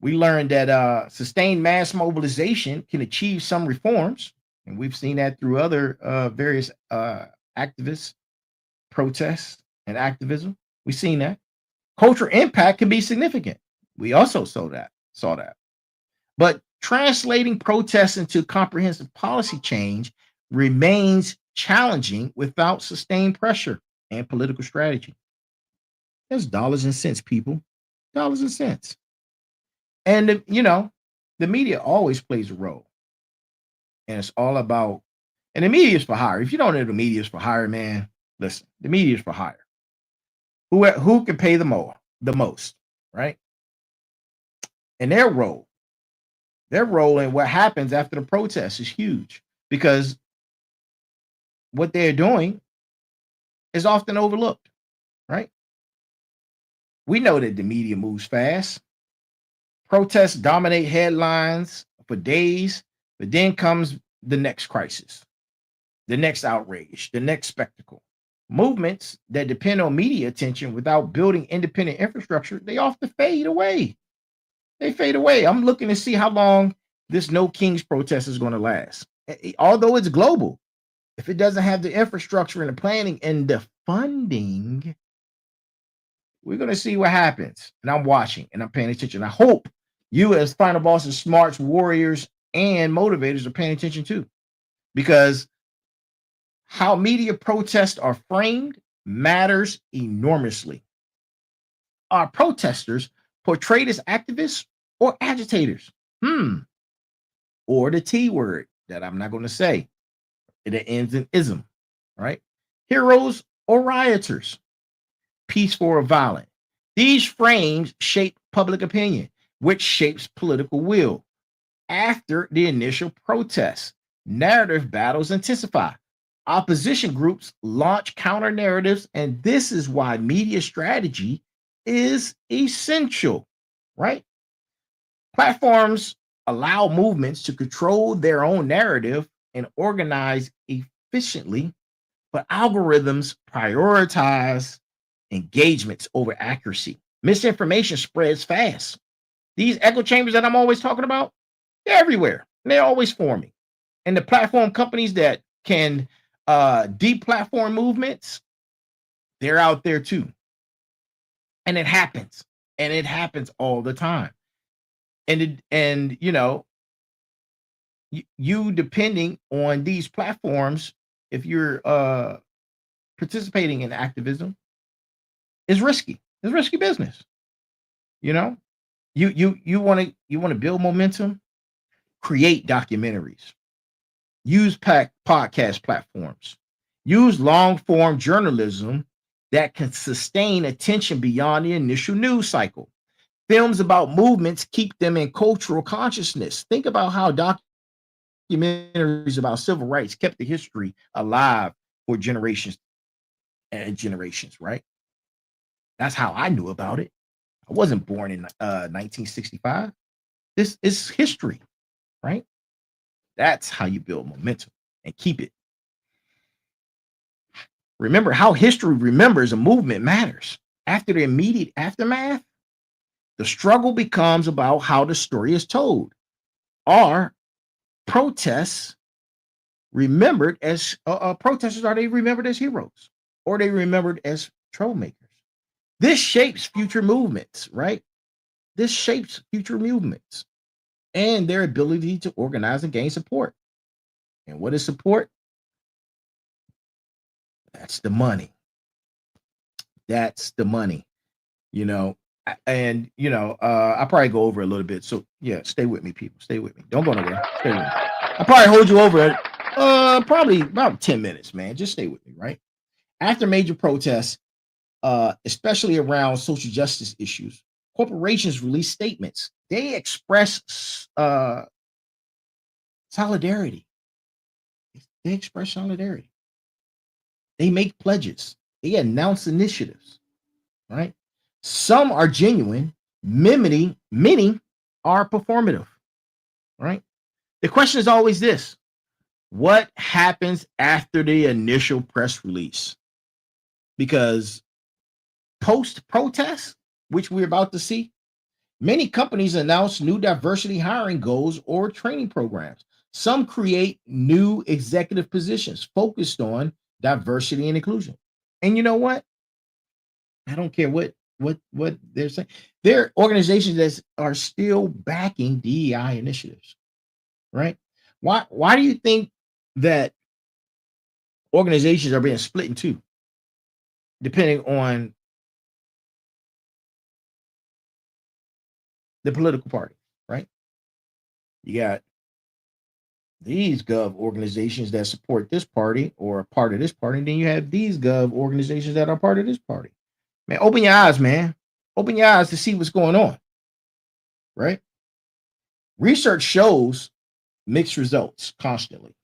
Speaker 2: We learned that sustained mass mobilization can achieve some reforms, and we've seen that through other various activists, protests, and activism. We've seen that. Cultural impact can be significant. We also saw that. But translating protests into comprehensive policy change remains challenging without sustained pressure and political strategy. There's dollars and cents, people. Dollars and cents. And the media always plays a role. And it's all about, and the media is for hire. If you don't know the media is for hire, man, listen, the media is for hire. Who can pay the most, right? And their role in what happens after the protest is huge, because what they're doing is often overlooked, right? We know that the media moves fast. Protests dominate headlines for days, but then comes the next crisis, the next outrage, the next spectacle. Movements that depend on media attention without building independent infrastructure, they often fade away. They fade away. I'm looking to see how long this No Kings protest is going to last. Although it's global, if it doesn't have the infrastructure and the planning and the funding, we're going to see what happens. And I'm watching and I'm paying attention. I hope you, as Final Bosses, smarts, warriors, and motivators, are paying attention too, because how media protests are framed matters enormously. Are protesters portrayed as activists or agitators? Or the T word that I'm not going to say. It ends in ism, right? Heroes or rioters, peaceful or violent. These frames shape public opinion, which shapes political will. After the initial protests, narrative battles intensify. Opposition groups launch counter narratives, and this is why media strategy is essential, right? Platforms allow movements to control their own narrative and organize efficiently, but algorithms prioritize engagements over accuracy. Misinformation spreads fast. These echo chambers that I'm always talking about, they're everywhere. They're always forming. And the platform companies that can deplatform movements, they're out there too. And it happens. And it happens all the time. And you know, you depending on these platforms, if you're participating in activism, is risky. It's risky business. You know, you want to build momentum, create documentaries, use podcast platforms, use long form journalism that can sustain attention beyond the initial news cycle. Films about movements keep them in cultural consciousness. Think about how documentaries about civil rights kept the history alive for generations and generations, right? That's how I knew about it. I wasn't born in 1965. This is history, right? That's how you build momentum and keep it. Remember, how history remembers a movement matters. After the immediate aftermath, the struggle becomes about how the story is told. Are protests remembered as protesters? Are they remembered as heroes, or are they remembered as troublemakers? This shapes future movements, right? This shapes future movements and their ability to organize and gain support. And what is support? That's the money. That's the money. You know, and you know, I'll probably go over a little bit. So yeah, stay with me, people. Stay with me. Don't go nowhere. Stay with me. I'll probably hold you over probably about 10 minutes, man. Just stay with me, right? After major protests, especially around social justice issues, corporations release statements. They express solidarity. They express solidarity. They make pledges. They announce initiatives, right? Some are genuine, many are performative, right? The question is always this: what happens after the initial press release? Because post-protest, which we're about to see, many companies announce new diversity hiring goals or training programs. Some create new executive positions focused on diversity and inclusion. And you know what? I don't care what they're saying. There are organizations that are still backing DEI initiatives, right? Why do you think that organizations are being split in two, depending on the political party, right? You got these gov organizations that support this party or are part of this party, and then you have these gov organizations that are part of this party. Man, open your eyes, man. Open your eyes to see what's going on, right? Research shows mixed results constantly.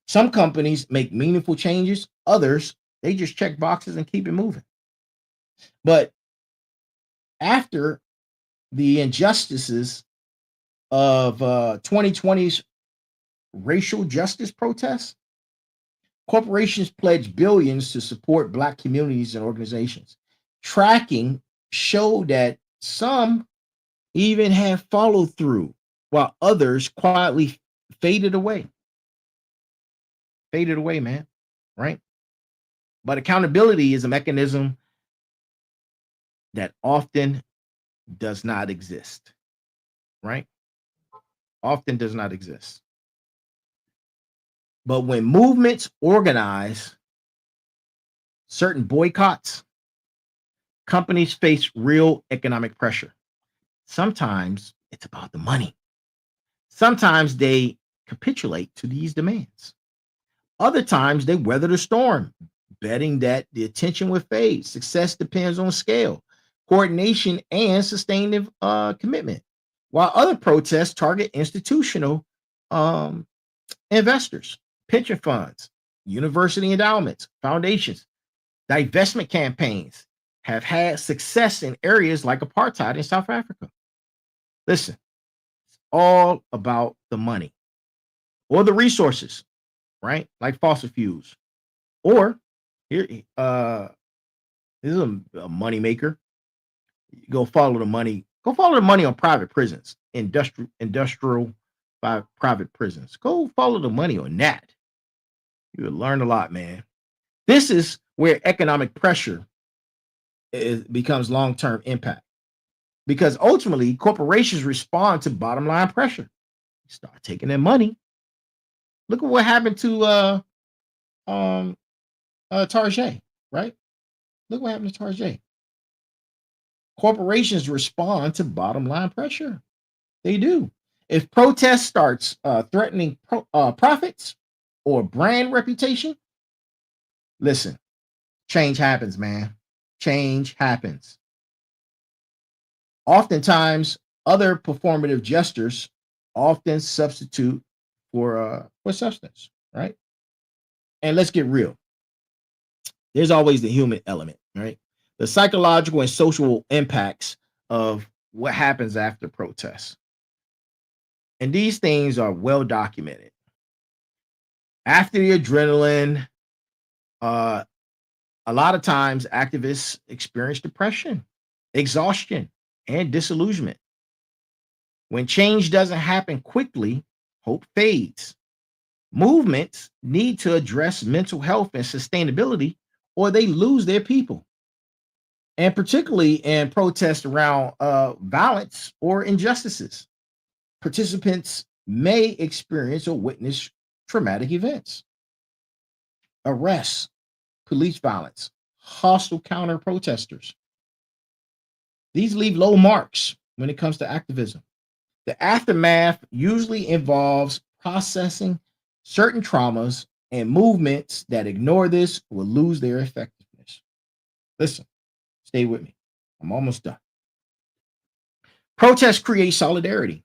Speaker 2: Some companies make meaningful changes, others, they just check boxes and keep it moving. But after the injustices of 2020's racial justice protests, corporations pledged billions to support Black communities and organizations. Tracking showed that some even have followed through, while others quietly faded away. Faded away, man. Right? But accountability is a mechanism that often does not exist. Right? Often does not exist. But when movements organize certain boycotts, companies face real economic pressure. Sometimes it's about the money. Sometimes they capitulate to these demands. Other times they weather the storm, betting that the attention will fade. Success depends on scale, coordination, and sustained commitment. While other protests target institutional investors, pension funds, university endowments, foundations, divestment campaigns have had success in areas like apartheid in South Africa. Listen, it's all about the money or the resources, right? Like fossil fuels. Or here, this is a money maker. Go follow the money. Go follow the money on private prisons, industrial private prisons. Go follow the money on that. You will learn a lot, man. This is where economic pressure becomes long-term impact, because ultimately corporations respond to bottom line pressure. Start taking their money. Look at what happened to Target, right? Look what happened to Target. Corporations respond to bottom line pressure. They do. If protest starts threatening profits or brand reputation, listen, change happens, man. Change happens. Oftentimes, other performative gestures often substitute for substance, right? And let's get real. There's always the human element, right? The psychological and social impacts of what happens after protests. And these things are well documented. After the adrenaline, a lot of times activists experience depression, exhaustion, and disillusionment. When change doesn't happen quickly, hope fades. Movements need to address mental health and sustainability, or they lose their people. And particularly in protests around violence or injustices, participants may experience or witness traumatic events, arrests, police violence, hostile counter protesters. These leave low marks when it comes to activism. The aftermath usually involves processing certain traumas, and movements that ignore this will lose their effectiveness. Listen, stay with me. I'm almost done. Protests create solidarity.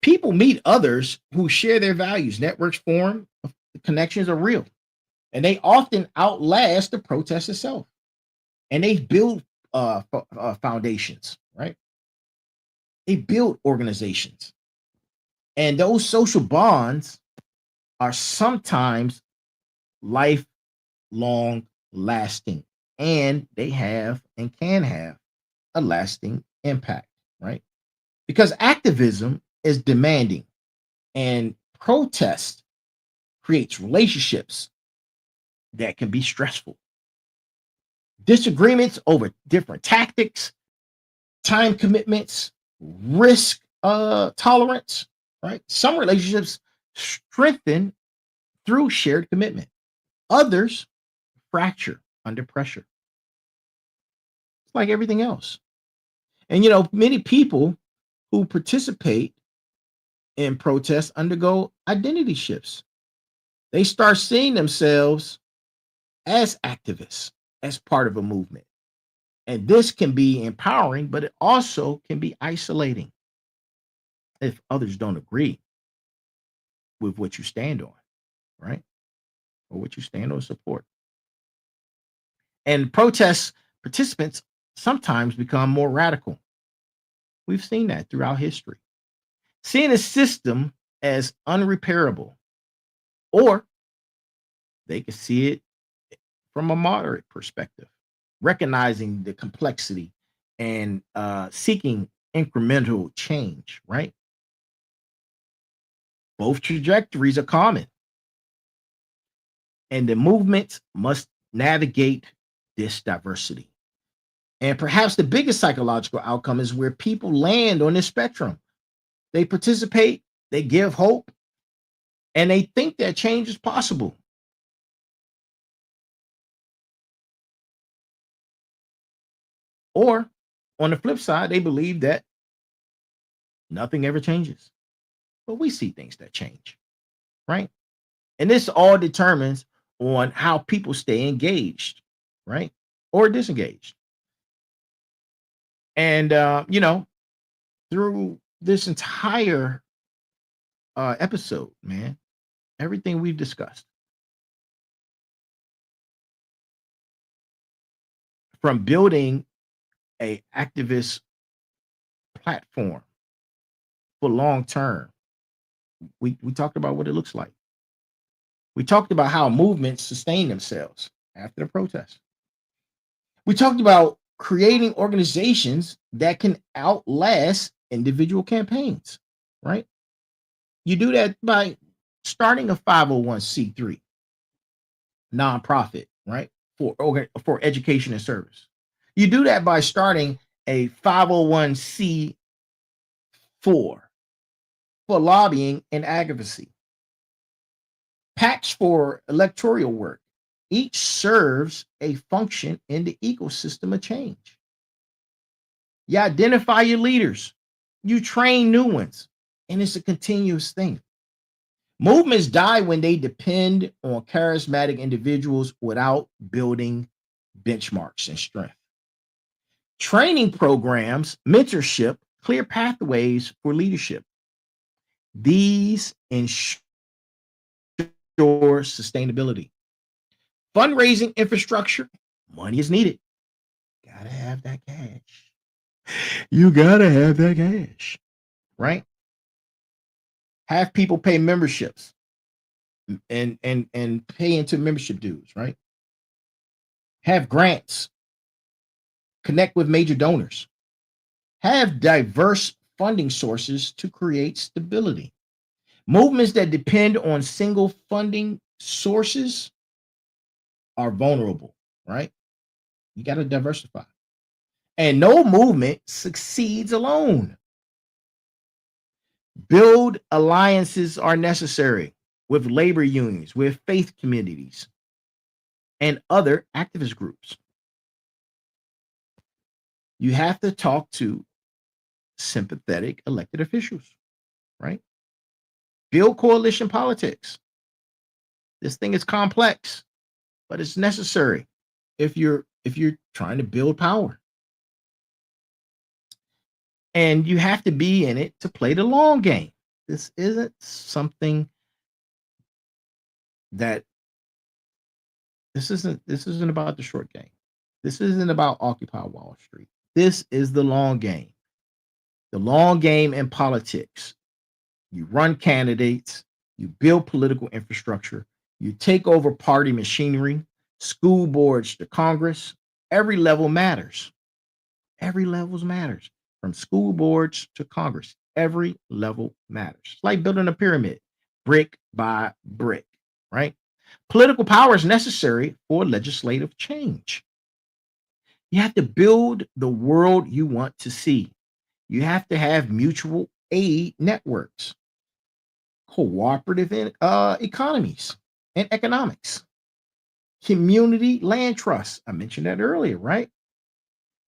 Speaker 2: People meet others who share their values. Networks form, the connections are real, and they often outlast the protest itself. And they build foundations, right? They build organizations, and those social bonds are sometimes lifelong lasting, and they have and can have a lasting impact, right? Because activism is demanding, and protest creates relationships that can be stressful. Disagreements over different tactics, time commitments, risk tolerance, right? Some relationships strengthen through shared commitment. Others fracture under pressure. It's like everything else. And many people who participate in protests undergo identity shifts. They start seeing themselves as activists, as part of a movement. And this can be empowering, but it also can be isolating. if others don't agree with what you stand on, right? Or what you stand on support. And protest participants sometimes become more radical. We've seen that throughout history. Seeing a system as unrepairable, or they can see it from a moderate perspective, recognizing the complexity and seeking incremental change, right? Both trajectories are common, and the movement must navigate this diversity. And perhaps the biggest psychological outcome is where people land on this spectrum. They participate, they give hope, and they think that change is possible. Or on the flip side, they believe that nothing ever changes. But we see things that change, right? And this all determines on how people stay engaged, right? Or disengaged. And, through this entire episode, man, everything we've discussed, from building a activist platform for long term, we talked about what it looks like. We talked about how movements sustain themselves after the protest. We talked about creating organizations that can outlast individual campaigns, right? You do that by starting a 501c3 nonprofit, right? For education and service. You do that by starting a 501c4 for lobbying and advocacy. PACs for electoral work. Each serves a function in the ecosystem of change. You identify your leaders, you train new ones, and it's a continuous thing. Movements die when they depend on charismatic individuals without building benchmarks and strength. Training programs, mentorship, clear pathways for leadership. These ensure sustainability. Fundraising infrastructure, money is needed. Gotta have that cash. You gotta have that cash, right? Have people pay memberships and pay into membership dues, right? Have grants, connect with major donors, have diverse funding sources to create stability. Movements that depend on single funding sources are vulnerable, right? You got to diversify. And no movement succeeds alone. Build alliances are necessary with labor unions, with faith communities, and other activist groups. You have to talk to sympathetic elected officials, right? Build coalition politics. This thing is complex, but it's necessary if you're trying to build power. And you have to be in it to play the long game. This isn't something that this isn't about the short game. This isn't about Occupy Wall Street. This is the long game. The long game in politics. You run candidates, you build political infrastructure, you take over party machinery, school boards to Congress. Every level matters. Every level matters. From school boards to Congress, every level matters. It's like building a pyramid, brick by brick, right? Political power is necessary for legislative change. You have to build the world you want to see. You have to have mutual aid networks, cooperative economies and economics, community land trusts. I mentioned that earlier, right?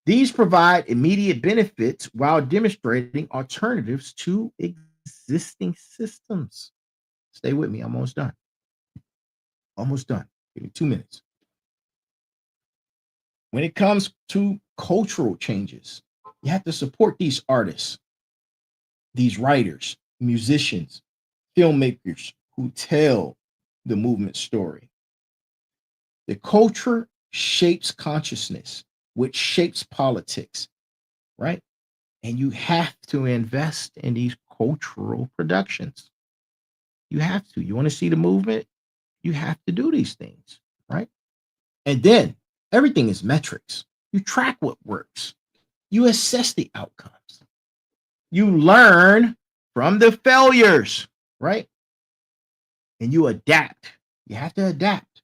Speaker 2: These provide immediate benefits while demonstrating alternatives to existing systems. Stay with me. I'm almost done. Almost done. Give me 2 minutes. When it comes to cultural changes, you have to support these artists, these writers, musicians, filmmakers who tell the movement story. The culture shapes consciousness, which shapes politics, right? And you have to invest in these cultural productions. You have to. You want to see the movement? You have to do these things, right? And then everything is metrics. You track what works. You assess the outcomes. You learn from the failures, right? And you adapt. You have to adapt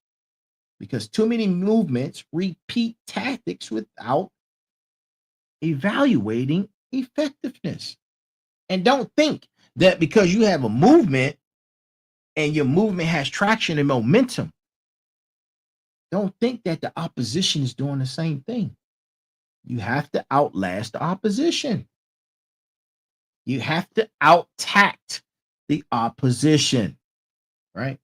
Speaker 2: because too many movements repeat tactics without evaluating effectiveness. And don't think that because you have a movement and your movement has traction and momentum, don't think that the opposition is doing the same thing. You have to outlast the opposition. You have to out-tact the opposition, right?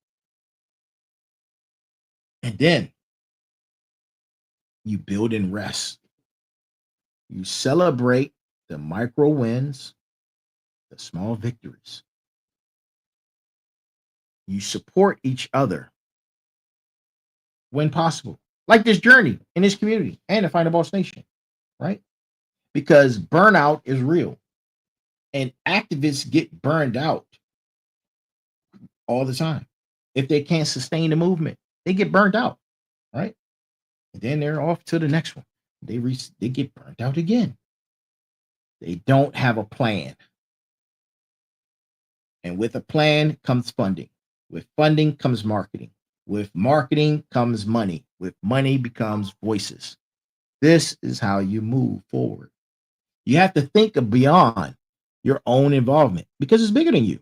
Speaker 2: And then you build and rest. You celebrate the micro wins, the small victories. You support each other when possible, like this journey in this community and the Final Boss Nation, right? Because burnout is real and activists get burned out all the time. If they can't sustain the movement, they get burned out, right? And then they're off to the next one. They get burned out again. They don't have a plan. And with a plan comes funding. With funding comes marketing. With marketing comes money. With money becomes voices. This is how you move forward. You have to think of beyond your own involvement because it's bigger than you.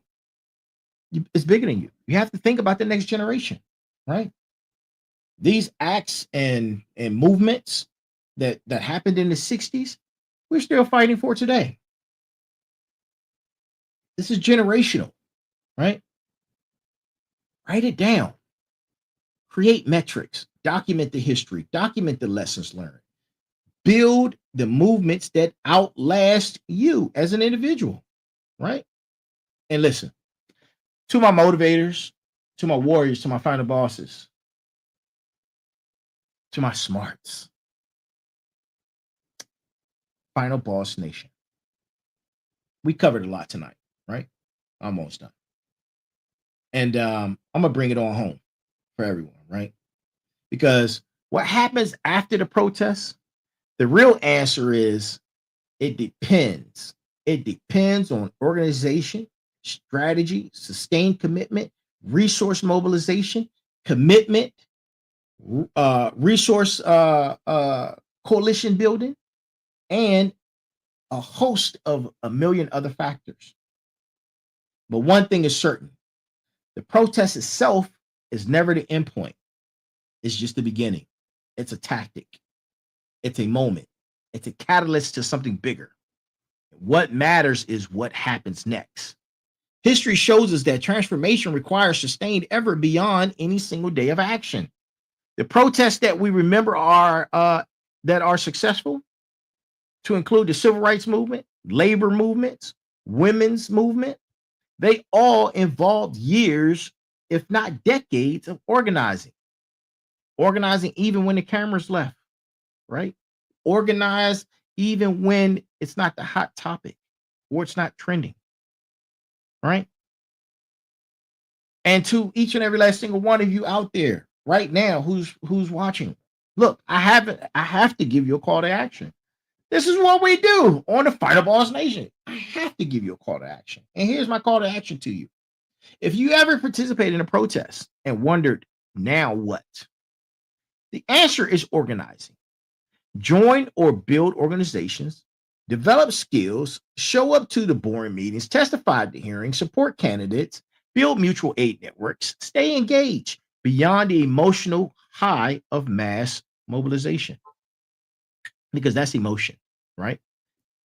Speaker 2: It's bigger than you. You have to think about the next generation, right? These acts and movements that happened in the 60s, we're still fighting for today. This is generational, right? Write it down. Create metrics. Document the history. Document the lessons learned. Build the movements that outlast you as an individual, right? And listen, to my motivators, to my warriors, to my final bosses, to my smarts, Final Boss Nation. We covered a lot tonight, right? Almost done. And I'm gonna bring it on home for everyone, right? Because what happens after the protests, the real answer is it depends. It depends on organization, strategy, sustained commitment, resource mobilization, commitment, resource coalition building, and a host of a million other factors. But one thing is certain, the protest itself is never the end point. It's just the beginning. It's a tactic. It's a moment. It's a catalyst to something bigger. What matters is what happens next. History shows us that transformation requires sustained effort beyond any single day of action. The protests that we remember are that are successful, to include the civil rights movement, labor movements, women's movement, they all involved years, if not decades, of organizing. Organizing even when the cameras left, right? Organize even when it's not the hot topic or it's not trending, right? And to each and every last single one of you out there right now who's watching, look, I have to give you a call to action. This is what we do on the Final Boss Nation. I have to give you a call to action. And here's my call to action to you. If you ever participated in a protest and wondered, now what? The answer is organizing. Join or build organizations, develop skills, show up to the boring meetings, testify at the hearings, support candidates, build mutual aid networks, stay engaged beyond the emotional high of mass mobilization. Because that's emotion, right?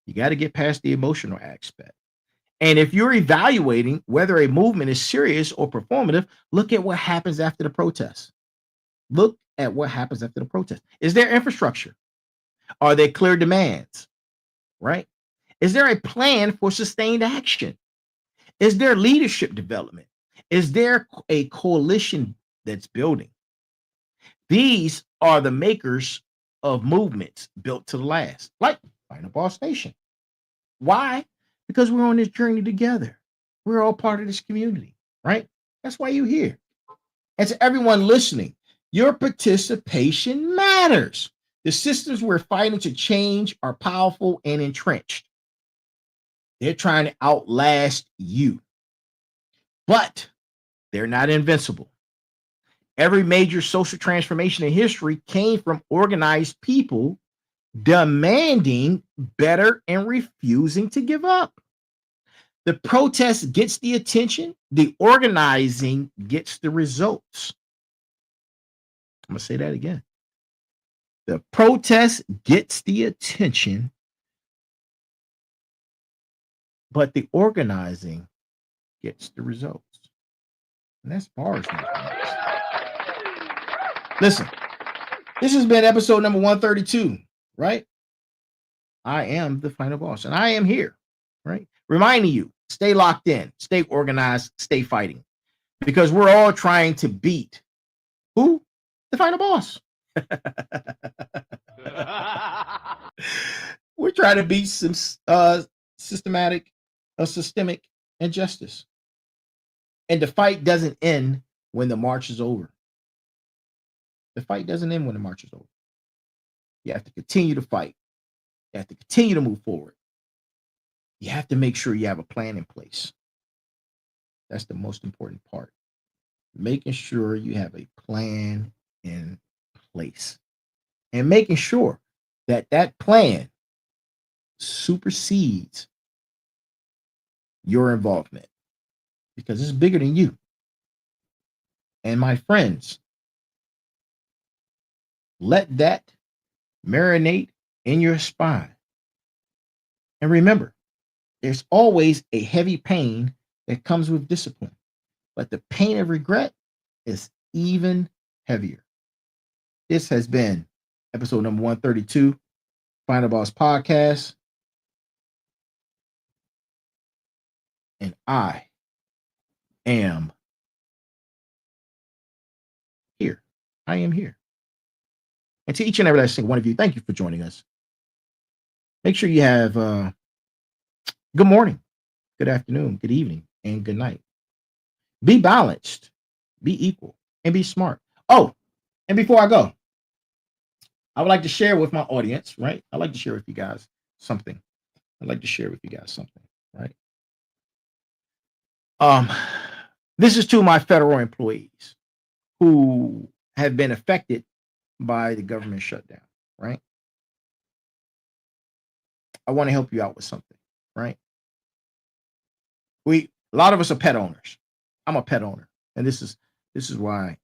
Speaker 2: You got to get past the emotional aspect. And if you're evaluating whether a movement is serious or performative, look at what happens after the protest. Look at what happens after the protest. Is there infrastructure? Are there clear demands? Right? Is there a plan for sustained action? Is there leadership development? Is there a coalition that's building? These are the makers of movements built to last, like Final Boss Nation. Why? Because we're on this journey together. We're all part of this community, right? That's why you're here. And to everyone listening, your participation matters. The systems we're fighting to change are powerful and entrenched. They're trying to outlast you, but they're not invincible. Every major social transformation in history came from organized people demanding better and refusing to give up. The protest gets the attention, the organizing gets the results. I'm going to say that again. The protest gets the attention, but the organizing gets the results. And that's bars. Listen, this has been episode number 132, right? I am the final boss, and I am here, right? Reminding you, stay locked in, stay organized, stay fighting, because we're all trying to beat who? The final boss. We're trying to beat some systemic injustice. And the fight doesn't end when the march is over. The fight doesn't end when the march is over. You have to continue to fight. You have to continue to move forward. You have to make sure you have a plan in place. That's the most important part. Making sure you have a plan in place. And making sure that that plan supersedes your involvement. Because it's bigger than you. And my friends, let that marinate in your spine. And remember, there's always a heavy pain that comes with discipline, but the pain of regret is even heavier. This has been episode number 132, Final Boss Podcast. And I am here. I am here. And to each and every last single one of you, thank you for joining us. Make sure you have good morning, good afternoon, good evening, and good night. Be balanced, be equal, and be smart. Oh, and before I go, I would like to share with my audience, right? I'd like to share with you guys something. Right? This is to my federal employees who have been affected by the government shutdown, right? I want to help you out with something, right? A lot of us are pet owners. I'm a pet owner, and this is why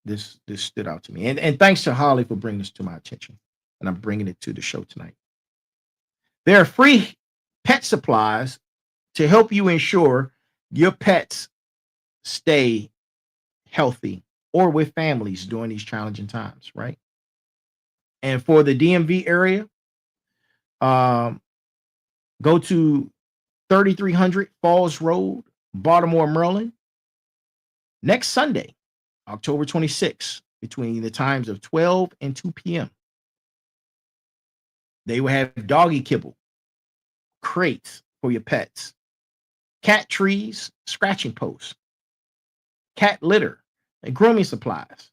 Speaker 2: this stood out to me. And thanks to Holly for bringing this to my attention, and I'm bringing it to the show tonight. There are free pet supplies to help you ensure your pets stay healthy or with families during these challenging times, right? And for the DMV area, go to 3300 Falls Road, Baltimore, Maryland, next Sunday, October 26th, between the times of 12 and 2 p.m. They will have doggy kibble, crates for your pets, cat trees, scratching posts, cat litter, and grooming supplies,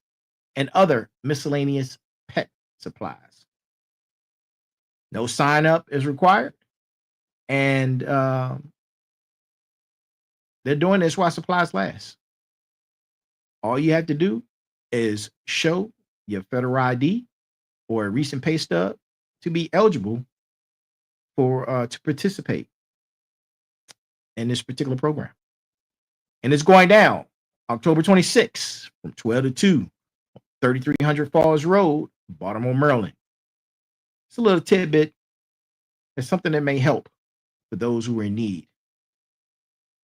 Speaker 2: and other miscellaneous pet supplies. No sign up is required. And they're doing this while supplies last. All you have to do is show your federal ID or a recent pay stub to be eligible for to participate in this particular program. And it's going down October 26th from 12 to 2, 3300 Falls Road, Baltimore, Maryland. It's a little tidbit. It's something that may help for those who are in need.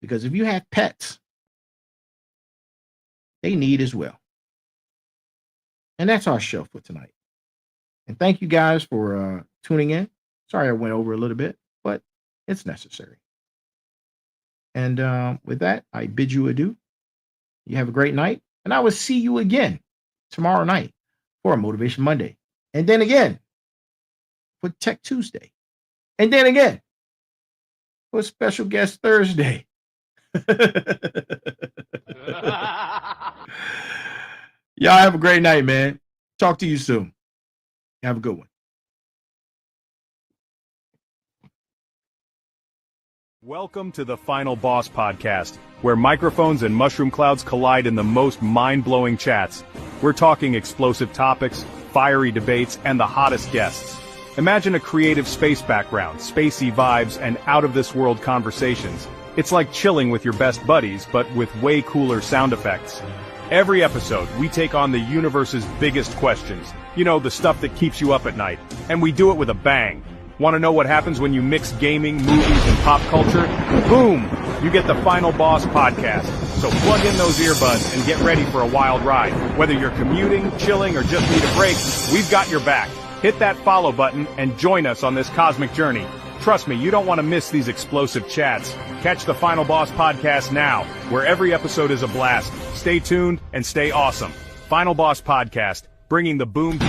Speaker 2: Because if you have pets, they need as well. And that's our show for tonight. And thank you guys for tuning in. Sorry I went over a little bit, but It's necessary. And with that, I bid you adieu. You have a great night, and I will see you again tomorrow night for a Motivation Monday. And then again for Tech Tuesday. And then again for a special guest Thursday. Y'all have a great night, man. Talk to you soon. Have a good one.
Speaker 3: Welcome to the Final Boss Podcast, where microphones and mushroom clouds collide in the most mind-blowing chats. We're talking explosive topics, fiery debates, and the hottest guests. Imagine a creative space background, spacey vibes, and out-of-this-world conversations. It's like chilling with your best buddies, but with way cooler sound effects. Every episode, we take on the universe's biggest questions. You know, the stuff that keeps you up at night. And we do it with a bang. Want to know what happens when you mix gaming, movies, and pop culture? Boom! You get the Final Boss Podcast. So plug in those earbuds and get ready for a wild ride. Whether you're commuting, chilling, or just need a break, we've got your back. Hit that follow button and join us on this cosmic journey. Trust me, you don't want to miss these explosive chats. Catch the Final Boss Podcast now, where every episode is a blast. Stay tuned and stay awesome. Final Boss Podcast, bringing the boom to